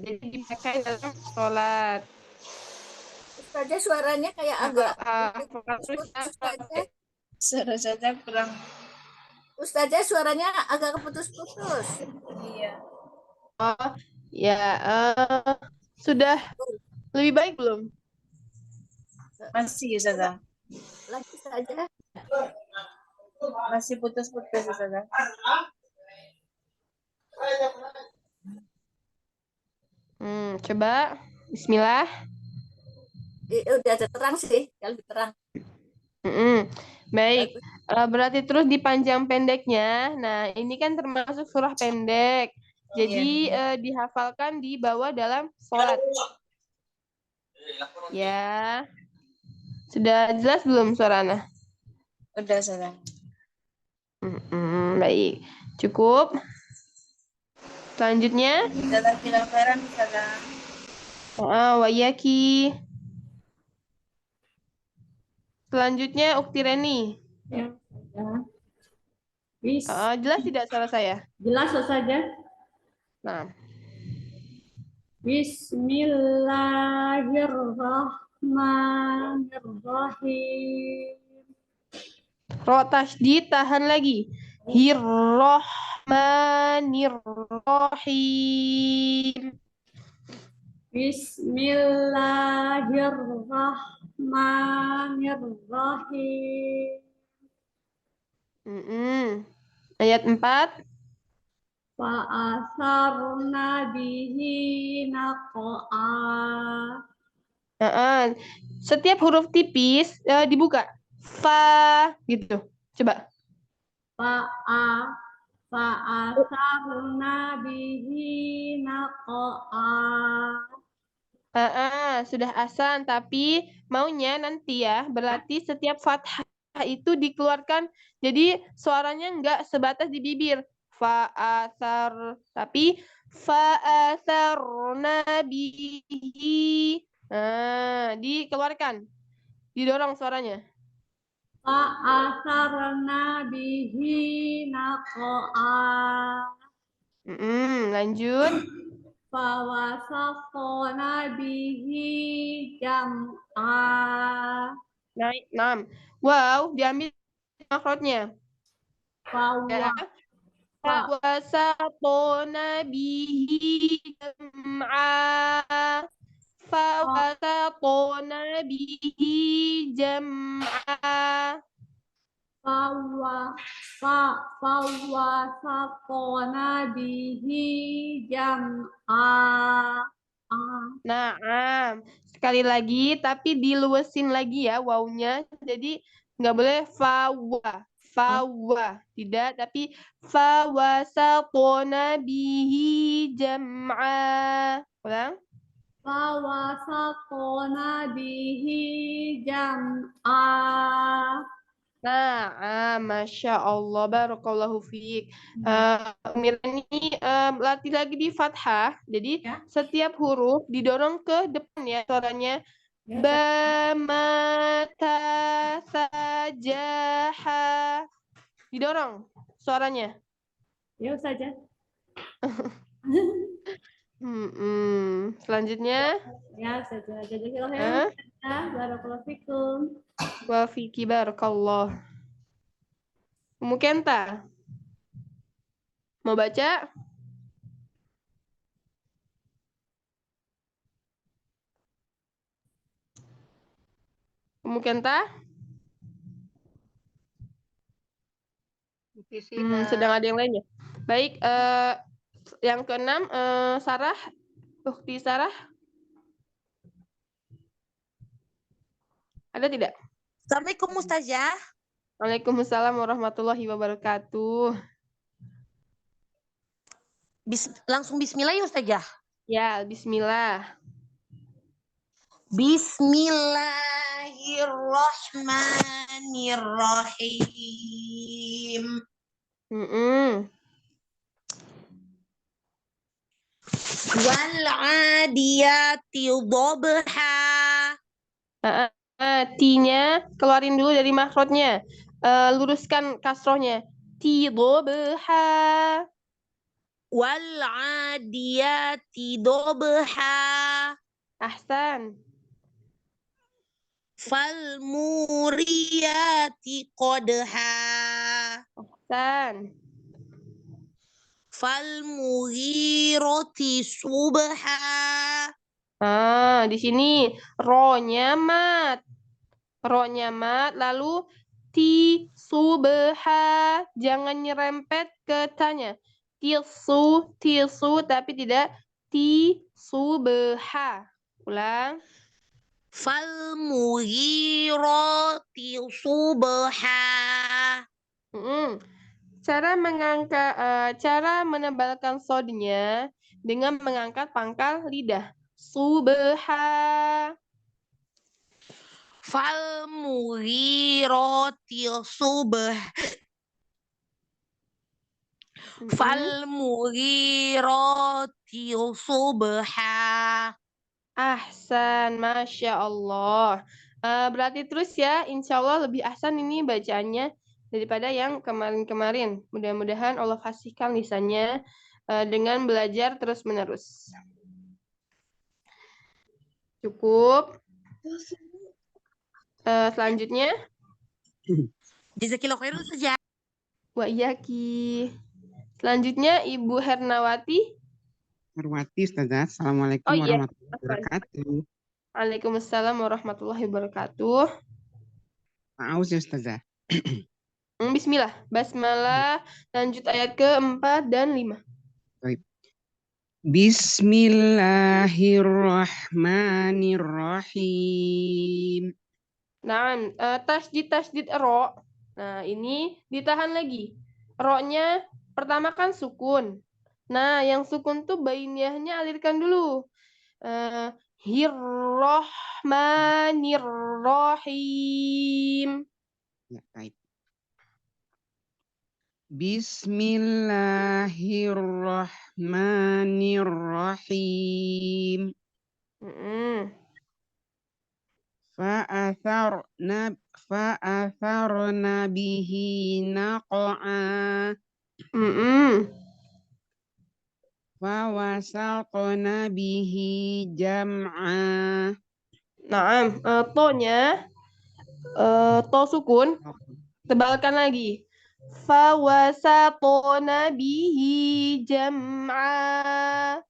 Jadi dipakai dalam sholat. Ustazah suaranya kayak agak Ustazah. Suara kurang. Ustazah suaranya agak keputus-putus. Iya. Oh, ya. Sudah lebih baik belum? Masih Ustazah. Lagi saja. Masih putus-putus Ustazah. Coba. Bismillah. Udah ada terang sih, yang lebih terang. Baik. Berarti terus di panjang pendeknya. Nah, ini kan termasuk surah pendek. Jadi dihafalkan di bawah dalam sholat. Ya. Sudah jelas belum suaranya? Udah sudah. Baik. Cukup. Selanjutnya. Jazakallahu khairan Ustazah. Wayaki. Selanjutnya Ukti Reni. Ya, ya. Bis, Jelas tidak suara saya? jelas saja. Nah. Bismillahirrahmanirrahim. Ro tasydid tahan lagi. Hirrahmanirrahim. Bismillahirrahmanirrahim. Ayat 4. Fa'asarna bihi naqa'a. Setiap huruf tipis dibuka. Fa gitu. Coba. Fa'asarna bihi naqa'a. Sudah asan, tapi maunya nanti ya berarti setiap fathah itu dikeluarkan, jadi suaranya enggak sebatas di bibir. Fa'asar, tapi fa'asarna bihi. Dikeluarkan, didorong suaranya. Fa'asarna bihi naqa'a. Lanjut. Fawasaqna bihi jam'a. Naik 6. Wow, diambil makrotnya. Fawasaqna bihi jam'a. Fawasaqna bihi jam'a. Fawasaqna bihi jam'a. Nah, sekali lagi, tapi diluasin lagi ya wawunya. Jadi nggak boleh fawa, tidak. Tapi fawasaqna bihi jam'a. Ulang. Fawasaqna bihi jam'a. Nah, Masya Allah, barakallahu fiik. Mira ini latih lagi di fathah. Jadi setiap huruf didorong ke depan ya suaranya. Ba, ma, ta, sa, ja, ha. Didorong suaranya. Ya saja. Selanjutnya. Ya saja. Jazakallahu khairan. Barakallahu fikum. Wa fiki barakallah. Mukenta. Mau baca? Mukenta? Sedang ada yang lainnya. Baik, yang keenam, Sarah, Ukti Sarah. Ada tidak? Assalamualaikum Ustazah. Waalaikumsalam warahmatullahi wabarakatuh. Langsung bismillah ya Ustazah. Ya, bismillah. Bismillahirrahmanirrahim. Wal adiyati dhabha. T-nya keluarin dulu dari makhrajnya. Luruskan kasrohnya. Ti dhabha. Wal adiyati dhabha. Ahsan. Fal muriyati qadha. Ahsan. Fal mughirati subha. Di sini ro-nya mat. Ro-nya mat, lalu ti subha. Jangan nyerempet ke tanya. Tisu, tapi tidak subha. Ulang. falmughirati subha. Cara menebalkan sodnya dengan mengangkat pangkal lidah. Subha. Falmughirati subha. Falmughirati subha. Ahsan, Masya Allah. Berarti terus ya, insya Allah lebih ahsan ini bacaannya daripada yang kemarin-kemarin. Mudah-mudahan Allah fasihkan lisannya dengan belajar terus-menerus. Cukup. Selanjutnya, Jazakillah khairan saja. wa iyaki. Selanjutnya, Ibu Hernawati. Hormati Ustazah. Assalamualaikum Oh iya. warahmatullahi wabarakatuh. Waalaikumsalam warahmatullahi wabarakatuh. Maaf ya Ustazah. Bismillah. Basmalah. Lanjut ayat ke-4 dan 5. Baik. Bismillahirrahmanirrahim. Nah, tasdid ro. Nah, ini ditahan lagi. Ro-nya pertama kan sukun. Nah, yang sukun tuh bainiyahnya alirkan dulu. Hirrahmanirrahim. Ya, baik. Bismillahirrahmanirrahim. Fa'atharna bihi naq'a. Fawasaqna bihi jam'a. Nah, to-nya to sukun, tebalkan lagi. Fawasaqna bihi jam'a.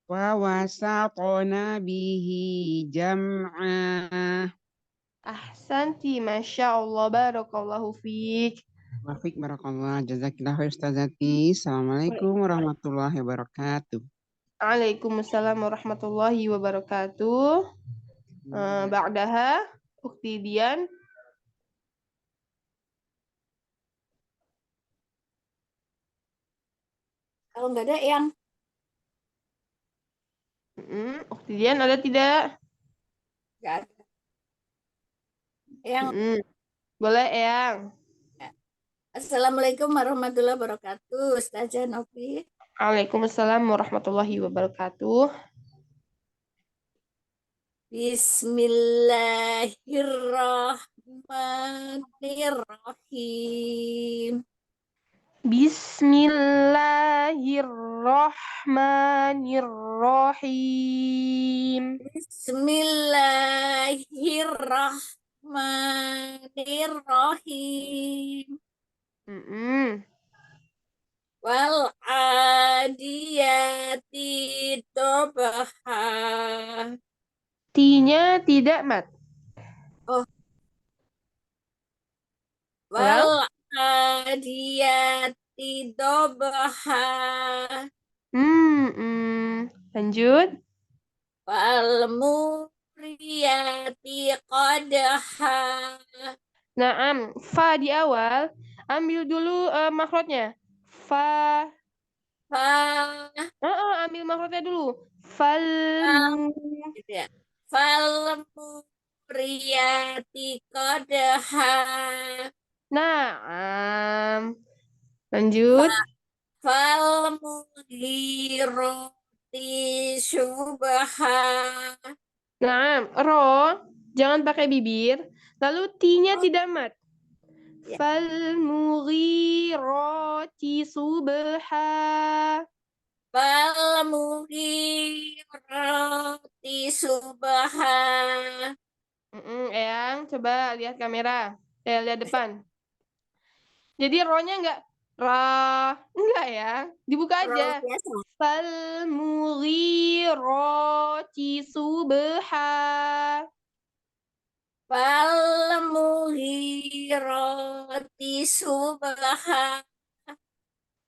Fawasaqna bihi jam'a. Ahsanti, Masya Allah, barakallahu fiik. Wafik barakallah, jazakillah khair Ustazati. Assalamualaikum warahmatullahi wabarakatuh. Waalaikumsalam warahmatullahi wabarakatuh. Ba'daha, Ukti Dian. Kalau nggak ada yang Ukti Dian ada tidak? nggak ada. Yang Boleh, Eyang. Assalamualaikum warahmatullahi wabarakatuh, Ustazah Novi. Waalaikumsalam warahmatullahi wabarakatuh. Bismillahirrahmanirrahim. Bismillahirrahmanirrahim. Bismillahirrahmanirrahim. Wal adiyati dobha. T-nya tidak mat. Oh. Wal adiyati dobha. Lanjut. Wal muriyati qadha. Naam, fa di awal, ambil dulu makhrajnya. Fa. Ambil makhrajnya dulu. Fal muriyati qadha. Naam. Lanjut. Fal mughirati subha. Naam, ro jangan pakai bibir. Lalu T-nya tidak mat. Fal mughirati subha. Fal mughirati subha. Eyang, coba lihat kamera. Lihat depan. Jadi ro-nya enggak enggak ya. Dibuka aja. Fal mughirati subha. Fal mughirati subha.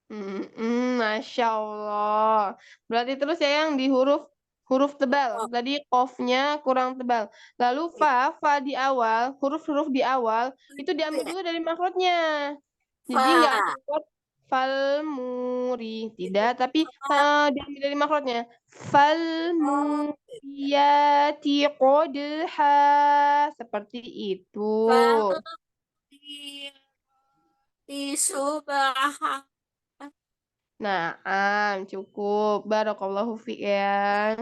Masya Allah. Berarti terus ya yang di huruf tebal. Tadi qafnya kurang tebal. Lalu fa di awal, huruf-huruf di awal itu diambil dulu dari makrotnya. Jadi nggak keluar falmuri, tidak, tapi diambil dari makrotnya. Falmuriyati qodha, seperti itu. Subah. Nah, cukup. Barakallahu fiik ya.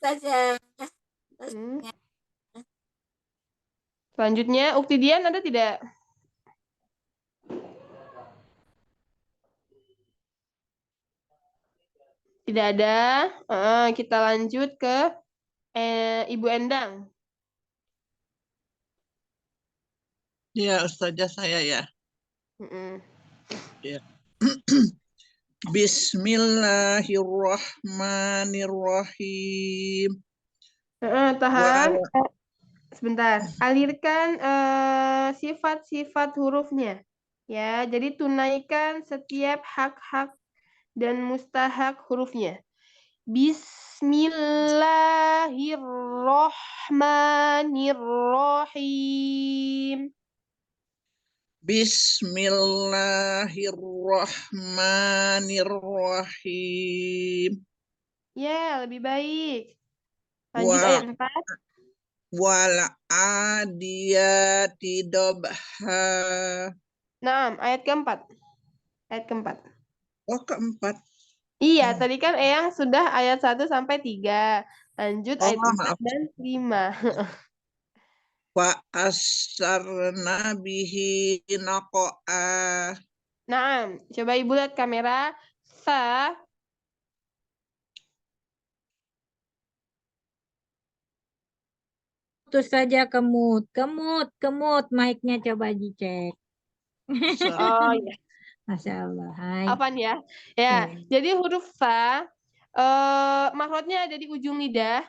Saja. Selanjutnya, Uktidian ada tidak? Tidak ada. Kita lanjut ke Ibu Endang. Ya, Ustazah saya ya. Mm-mm. Ya. Bismillahirrahmanirrahim. Tahan. Sebentar. Alirkan sifat-sifat hurufnya. Ya, jadi tunaikan setiap hak-hak dan mustahak hurufnya. Bismillahirrahmanirrahim. Bismillahirrahmanirrahim. Ya, lebih baik. Lanjut ayat 4. Wal adiyati dobha. Nah, ayat keempat. Ayat keempat. Oh, keempat. Iya, tadi kan Eyang sudah ayat 1 sampai 3. Lanjut ayat 4 dan 5. Wa asarna bihi naqa'a. Nah, coba Ibu lihat kamera. Sa. Putus saja kemut. Kemut. Mic-nya coba dicek. Oh iya. Masya Allah. Hai. Apaan ya? Ya, jadi huruf sa makrotnya ada di ujung lidah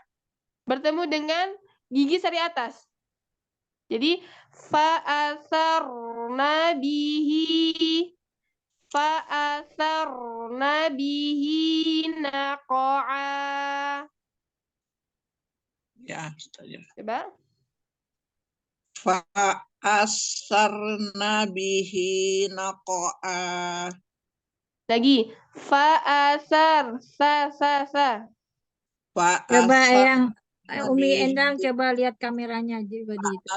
bertemu dengan gigi sari atas. Jadi fa'asarna bihi naqa'a. Ya, coba. Fa'asarna bihi naqa'a. Lagi. Fa'asar. Sa. Coba yang Umi Endang coba lihat kameranya juga di itu.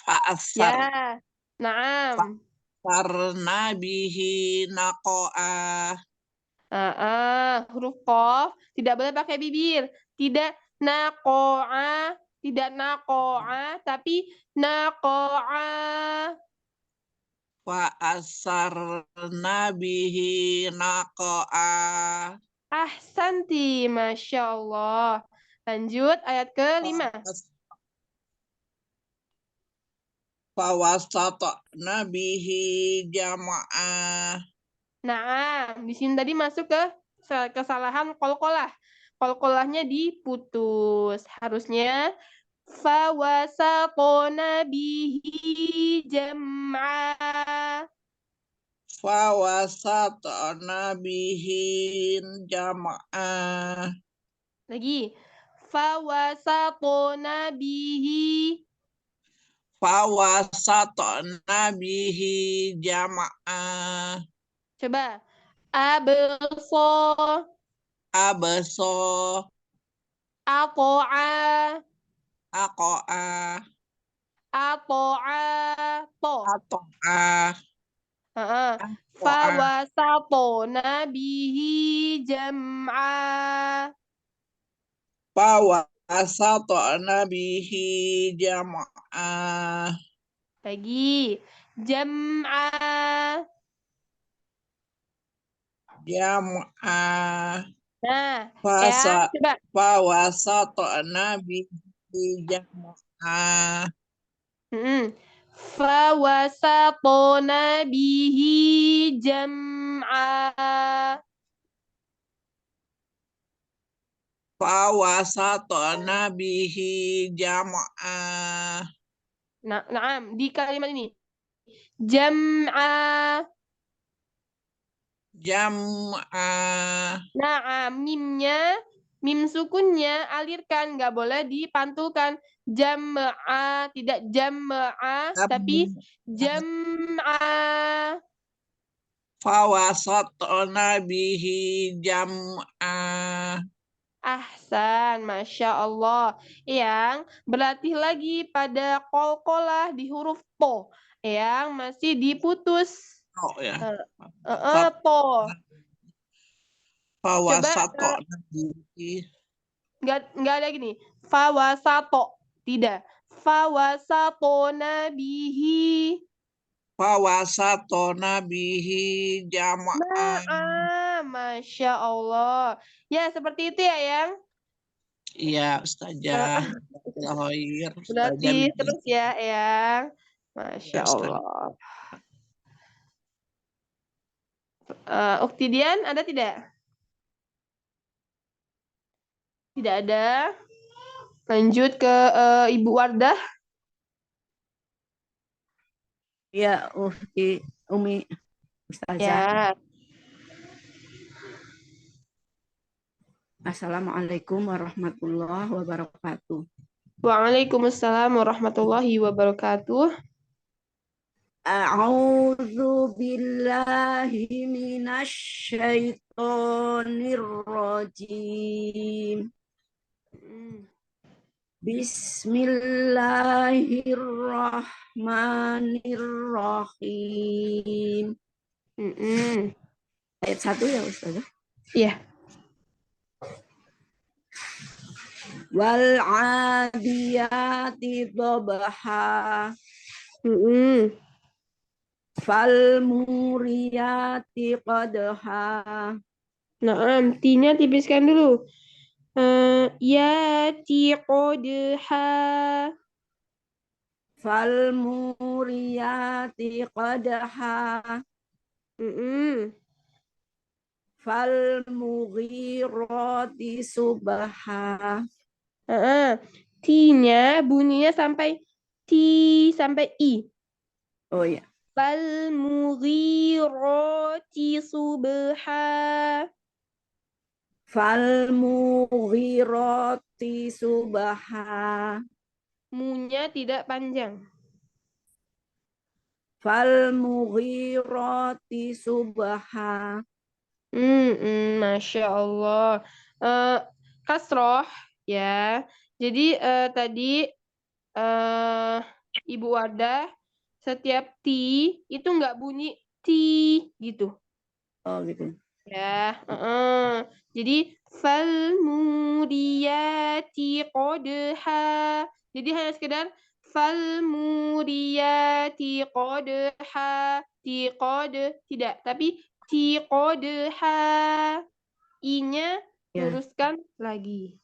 Fa'asar. Ya. Naam. Fa'asarna bihi naqa'a. Huruf qaf tidak boleh pakai bibir. Tidak naqa'a, tapi naqa'a. Fa'asarna bihi naqa'a. Ahsanti, Masya Allah. Lanjut ayat ke-5. Fawasatna bihi jama'a. Nah, di sini tadi masuk ke kesalahan qalqalah. Qalqalahnya diputus. Harusnya fawasatna bihi jam'a. Fawasatna bihi jama'a. Lagi. Fawasatna bihi. Fawasatna bihi jama'a. Coba. Abso. Ato'a. Fawasatna bihi jam'a. Fawasatna bihi jama'a. Lagi. Jam'a. Nah, ya, coba. Fawasatna bihi jama'a. Fawasatna bihi jam'a. Fawasatna bihi jama'a. Nah, di kalimat ini. Jam'a. Jam'a. Nah, mim sukunnya alirkan, nggak boleh dipantulkan. Jam'a, tidak jam'a, tapi jam'a. Fawasatna bihi jam'a. Ahsan, Masya Allah. Yang berlatih lagi pada kolkolah di huruf po. Yang masih diputus. Oh ya. Po. Coba Fawasatna bihi. nggak ada gini. Fawasato. Tidak. Fawasatona bihi. Fawasatna bihi jam'a. Nah, Masya Allah. Ya, seperti itu ya, Yang. Iya, Ustazah. Khair. Berlatih terus ya, Yang. Masya Ya, Ustazah. Allah. Uktidian ada tidak? Tidak ada. Lanjut ke Ibu Wardah. Ya, Umi Ustazah. Ya. Assalamualaikum warahmatullahi wabarakatuh. Waalaikumsalam warahmatullahi wabarakatuh. A'udzu billahi minasy syaithanir rajim. Bismillahirrahmanirrahim. Ayat 1 ya, Ustazah? Iya. Wal 'adiyati dhabha. Fal muriyati qadha. Nah, T-nya tipiskan dulu. Yati qadha. Fal muriyati qadha. Fal mughirati subha. T-nya bunyinya sampai T sampai I. Oh ya. Fal mughirati subha. Fal mughirati subha. Mu-nya tidak panjang. Fal mughirati subha. Masya Allah. Kasroh ya. Jadi tadi Ibu Wardah setiap T itu nggak bunyi T gitu. Oh gitu. Ya. Jadi fal muriyati qadha. Jadi hanya sekedar fal muriyati qadha. Ti qad tidak, tapi ti qadha. I-nya luruskan lagi.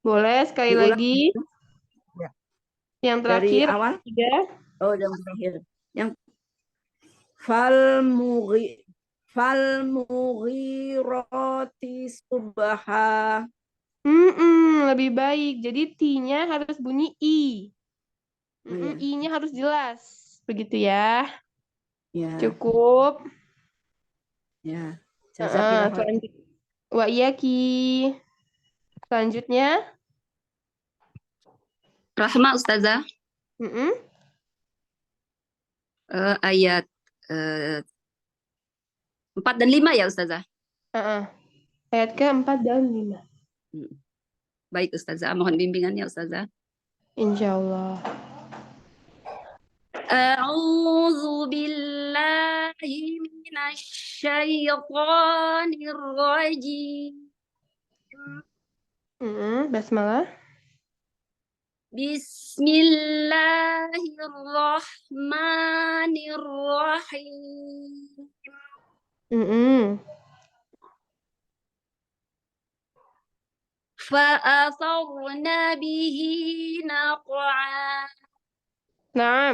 Boleh sekali Diulang. lagi. Ya. Yang terakhir. Dari awal? 3. Oh, yang terakhir. Yang fal mughirati subha. Lebih baik. Jadi T-nya harus bunyi I. I-nya harus jelas. Begitu ya. Ya. Cukup. Ya. Wa iyaki. Selanjutnya. Rahma Ustazah. Ayat 4 dan 5 ya Ustazah? Ayat ke-4 dan 5. Baik Ustazah, mohon bimbingannya Ustazah. Insyaallah. A'udzu billahi minasy syaithanir rajim. Basmalah. Bismillahirrahmanirrahim. Fa'atharna bihi naq'a. Nah,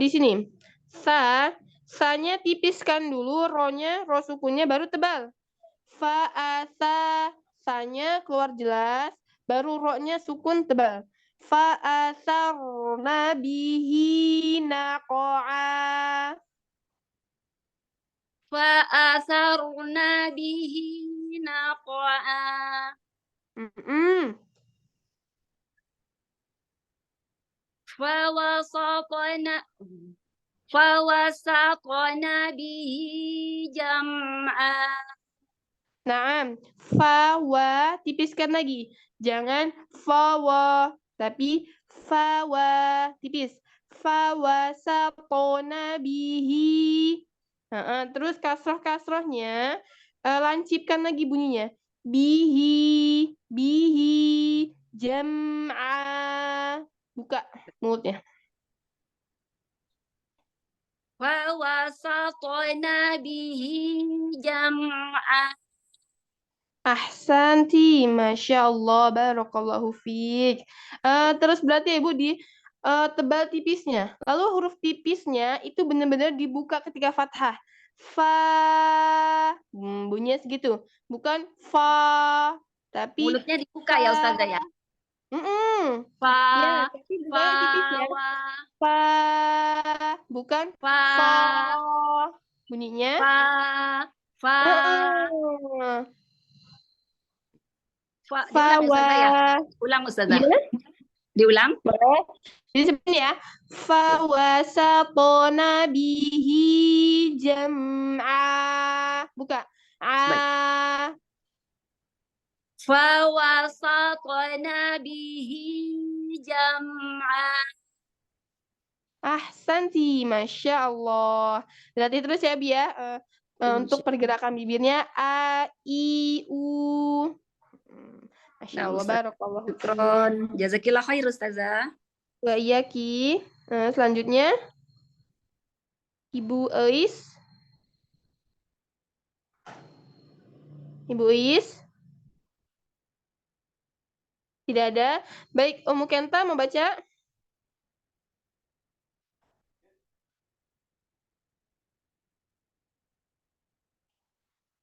di sini sa-nya tipiskan dulu, ro-nya, ro sukunnya baru tebal. Fa'asa, sa-nya keluar jelas, baru ro-nya sukun tebal. Fa'atharna bihi naq'a. فأثرن به نقعا فوسطن به جمعا. Naam, fawa, tipiskan lagi. Jangan fawa, tapi fawa, tipis. Fawasatona bihi. Terus kasroh-kasrohnya, lancipkan lagi bunyinya. Bihi, bihi, jam'a. Buka mulutnya. Fawasatna bihi jam'a. Ahsanti, Masya Allah, Barakallahu fiik. Terus berarti ya Ibu di tebal tipisnya. Lalu huruf tipisnya itu benar-benar dibuka ketika fathah. Fa, bunyinya segitu. Bukan fa, tapi Mulutnya dibuka ya Ustazah ya. Ya, tapi bukan tipisnya. Fa, bukan fa. Bunyinya. Diulang Ustazah ya. Ulang Ustazah. Diulang. Boleh. Jadi sebenarnya fawasatona bihi jam'a. Buka. Fawasatna bihi jam'a. Ahsanti, Masya Allah. Berarti terus ya Bi ya. Untuk pergerakan bibirnya a, i, u. Masya Allah, barakallah. Syukron. Jazakillah khair Ustazah. Wa iyaki. Selanjutnya Ibu Eis. Ibu Eis. Tidak ada. Baik, Ummu Kenta mau baca?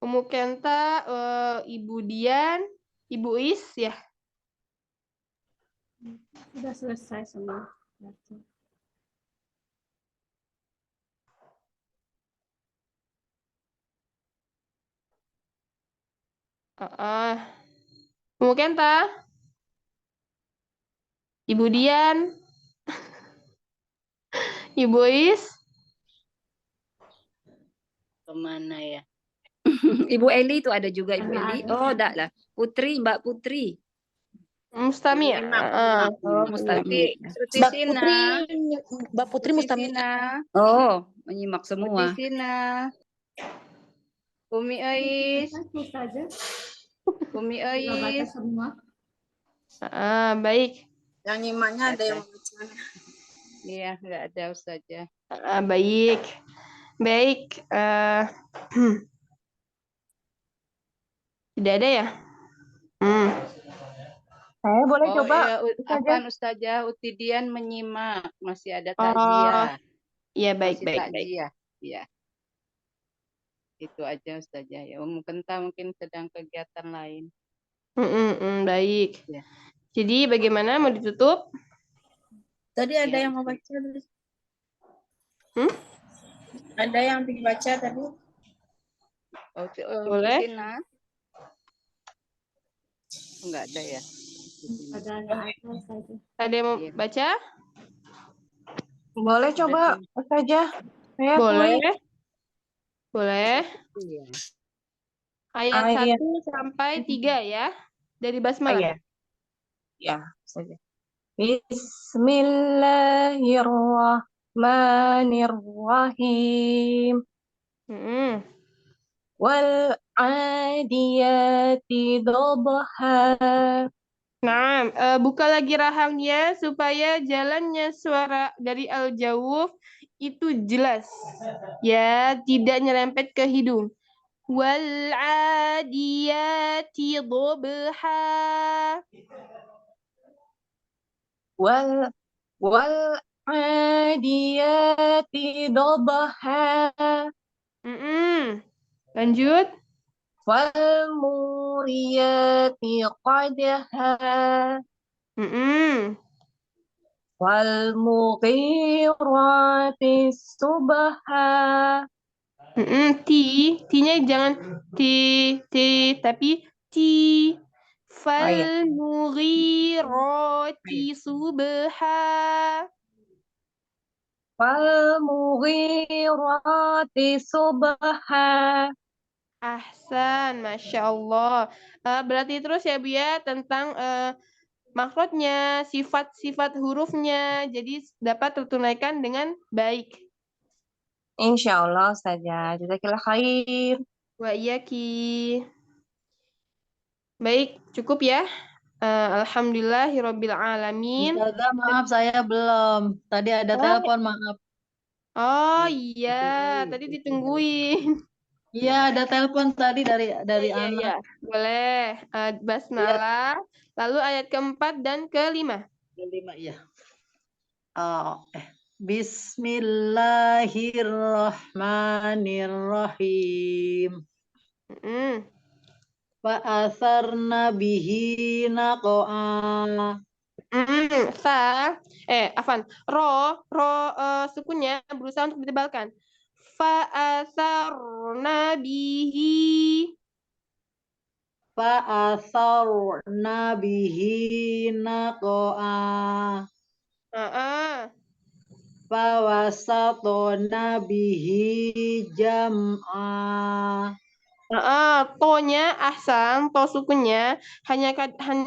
Ummu Kenta, Ibu Dian, Ibu Is ya. Sudah selesai semua. Ummu Kenta, Ibu Dian, Ibu Is. Kemana ya? Ibu Eli itu ada juga Ibu Eli. Oh, enggak lah. Putri, Mbak Putri. Mustami ya? Oh, Mustami. Mbak Putri Mustami. Oh, menyimak semua. Umi Ais. Umi Ais. Baik. Yang nyimaknya ada yang baca. Iya, enggak ada Ustazah. Baik. Baik. Tidak ada ya? Saya boleh coba. Apaan Ustazah? Utidian menyimak. Masih ada takziah. Iya, baik, Masih baik, takziah. Iya. Itu aja Ustazah ya. Mungkin sedang kegiatan lain. Baik. Ya. Jadi bagaimana, mau ditutup? Tadi ada yang mau baca tadi. Ada yang dibaca tadi. Boleh. Enggak ada ya. Ada yang mau baca? Boleh coba Ustazah. Saya Boleh. kuis. Boleh. Ayat 1 Ayat. sampai 3 ya. Dari basmalah. Ya, Ustazah. Bismillahirrahmanirrahim. Wal adiyati dhabha. Nah, buka lagi rahangnya supaya jalannya suara dari al-jawuf itu jelas. Ya, tidak nyerempet ke hidung. Wal adiyati dhabha. Wal adiyati dhabha. Lanjut. Wal muriyati qadha. Wal mughirati subha. T-nya jangan T, tapi T. iya. Falmughirati subha. Falmughirati subha. Ahsan, Masya Allah. Berarti terus ya Bu ya tentang makrotnya, sifat-sifat hurufnya. Jadi dapat tertunaikan dengan baik. Insya Allah saja. Jazakillah khair. Wa iyaki. Baik, cukup ya. Alhamdulillahirabbil alamin. Ustazah, maaf saya belum. Tadi ada telepon, maaf. Oh iya, tadi ditungguin. Iya, ada telepon tadi dari Iya, anak. boleh. Basmalah, lalu ayat keempat dan kelima. Kelima, iya. Bismillahirrahmanirrahim. Fa'atharna bihi naqa'a. Sukunnya berusaha untuk ditebalkan. Fa'atharna bihi. Fa'atharna bihi naqa'a. Fawasatna bihi jam'a. To-nya ahsan, to sukunnya hanya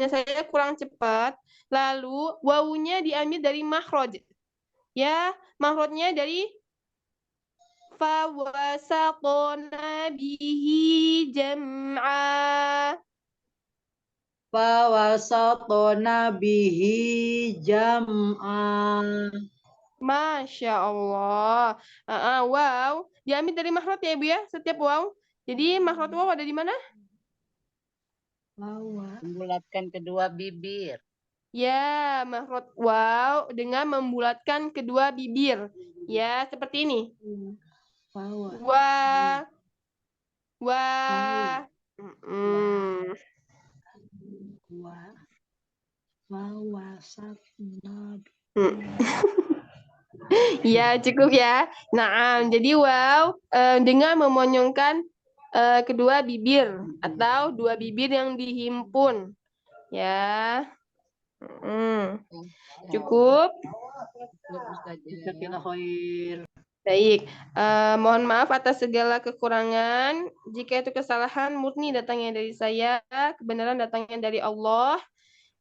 saya kurang cepat. Lalu wawunya diambil dari makhraj. Ya, makhrajnya dari fawasatna bihi jam'a. Fawasatna bihi jam'a. Masya Allah. Wow, diambil dari makhraj ya Bu ya, setiap waw. Jadi makhraj waw ada di mana? Membulatkan kedua bibir. Ya, makhraj waw dengan membulatkan kedua bibir. Ya, seperti ini. Wa. Ya, cukup ya. Nah, jadi wow dengan memonyongkan kedua bibir atau dua bibir yang dihimpun. Ya. Cukup. Baik. Mohon maaf atas segala kekurangan. Jika itu kesalahan murni datangnya dari saya, kebenaran datangnya dari Allah.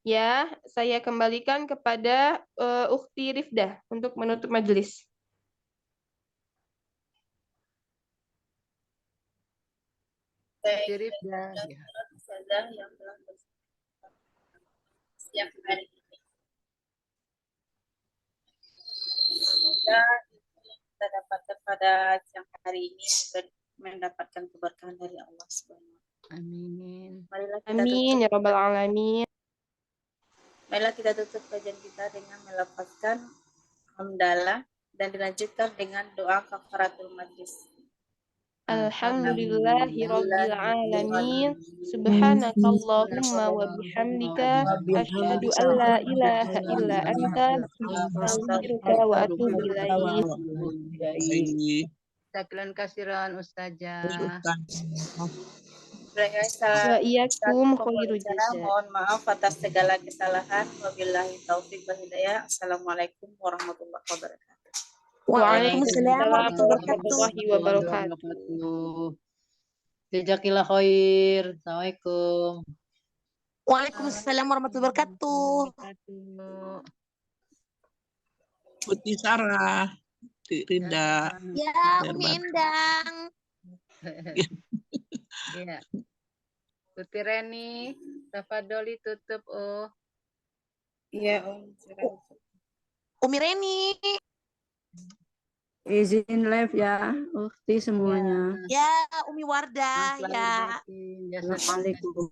Ya, saya kembalikan kepada Ukhti Rifdah untuk menutup majelis. Rifdah. Yang telah siang hari ini. Semoga kita dapatkan pada siang hari ini mendapatkan keberkahan dari Allah Subhanahu. Amin. Amin ya rabbal alamin. Marilah kita tutup kajian kita dengan melafazkan hamdalah dan dilanjutkan dengan doa kafaratul majlis. Alhamdulillahirabbil alamin. Subhanakallahumma wa bihamdika asyhadu an la ilaha illa anta astaghfiruka wa atubu ilaik. Jazakallahu khairan Ustazah. Wa iyyakum khairu jazaa. Mohon maaf atas segala kesalahan. Wabillahi taufik wal hidayah. Assalamualaikum warahmatullahi wabarakatuh. Waalaikumsalam warahmatullahi wabarakatuh. Jazakallah khair. Assalamualaikum. Waalaikumsalam warahmatullahi wabarakatuh. Putih Sarah, Rinda. Ya, Umi Endang. Iya. Putih Reni, tafadholi tutup Iya, Umi Reni. Izin live ya, Ukhti semuanya. Ya, Umi Wardah. Ya. Assalamualaikum.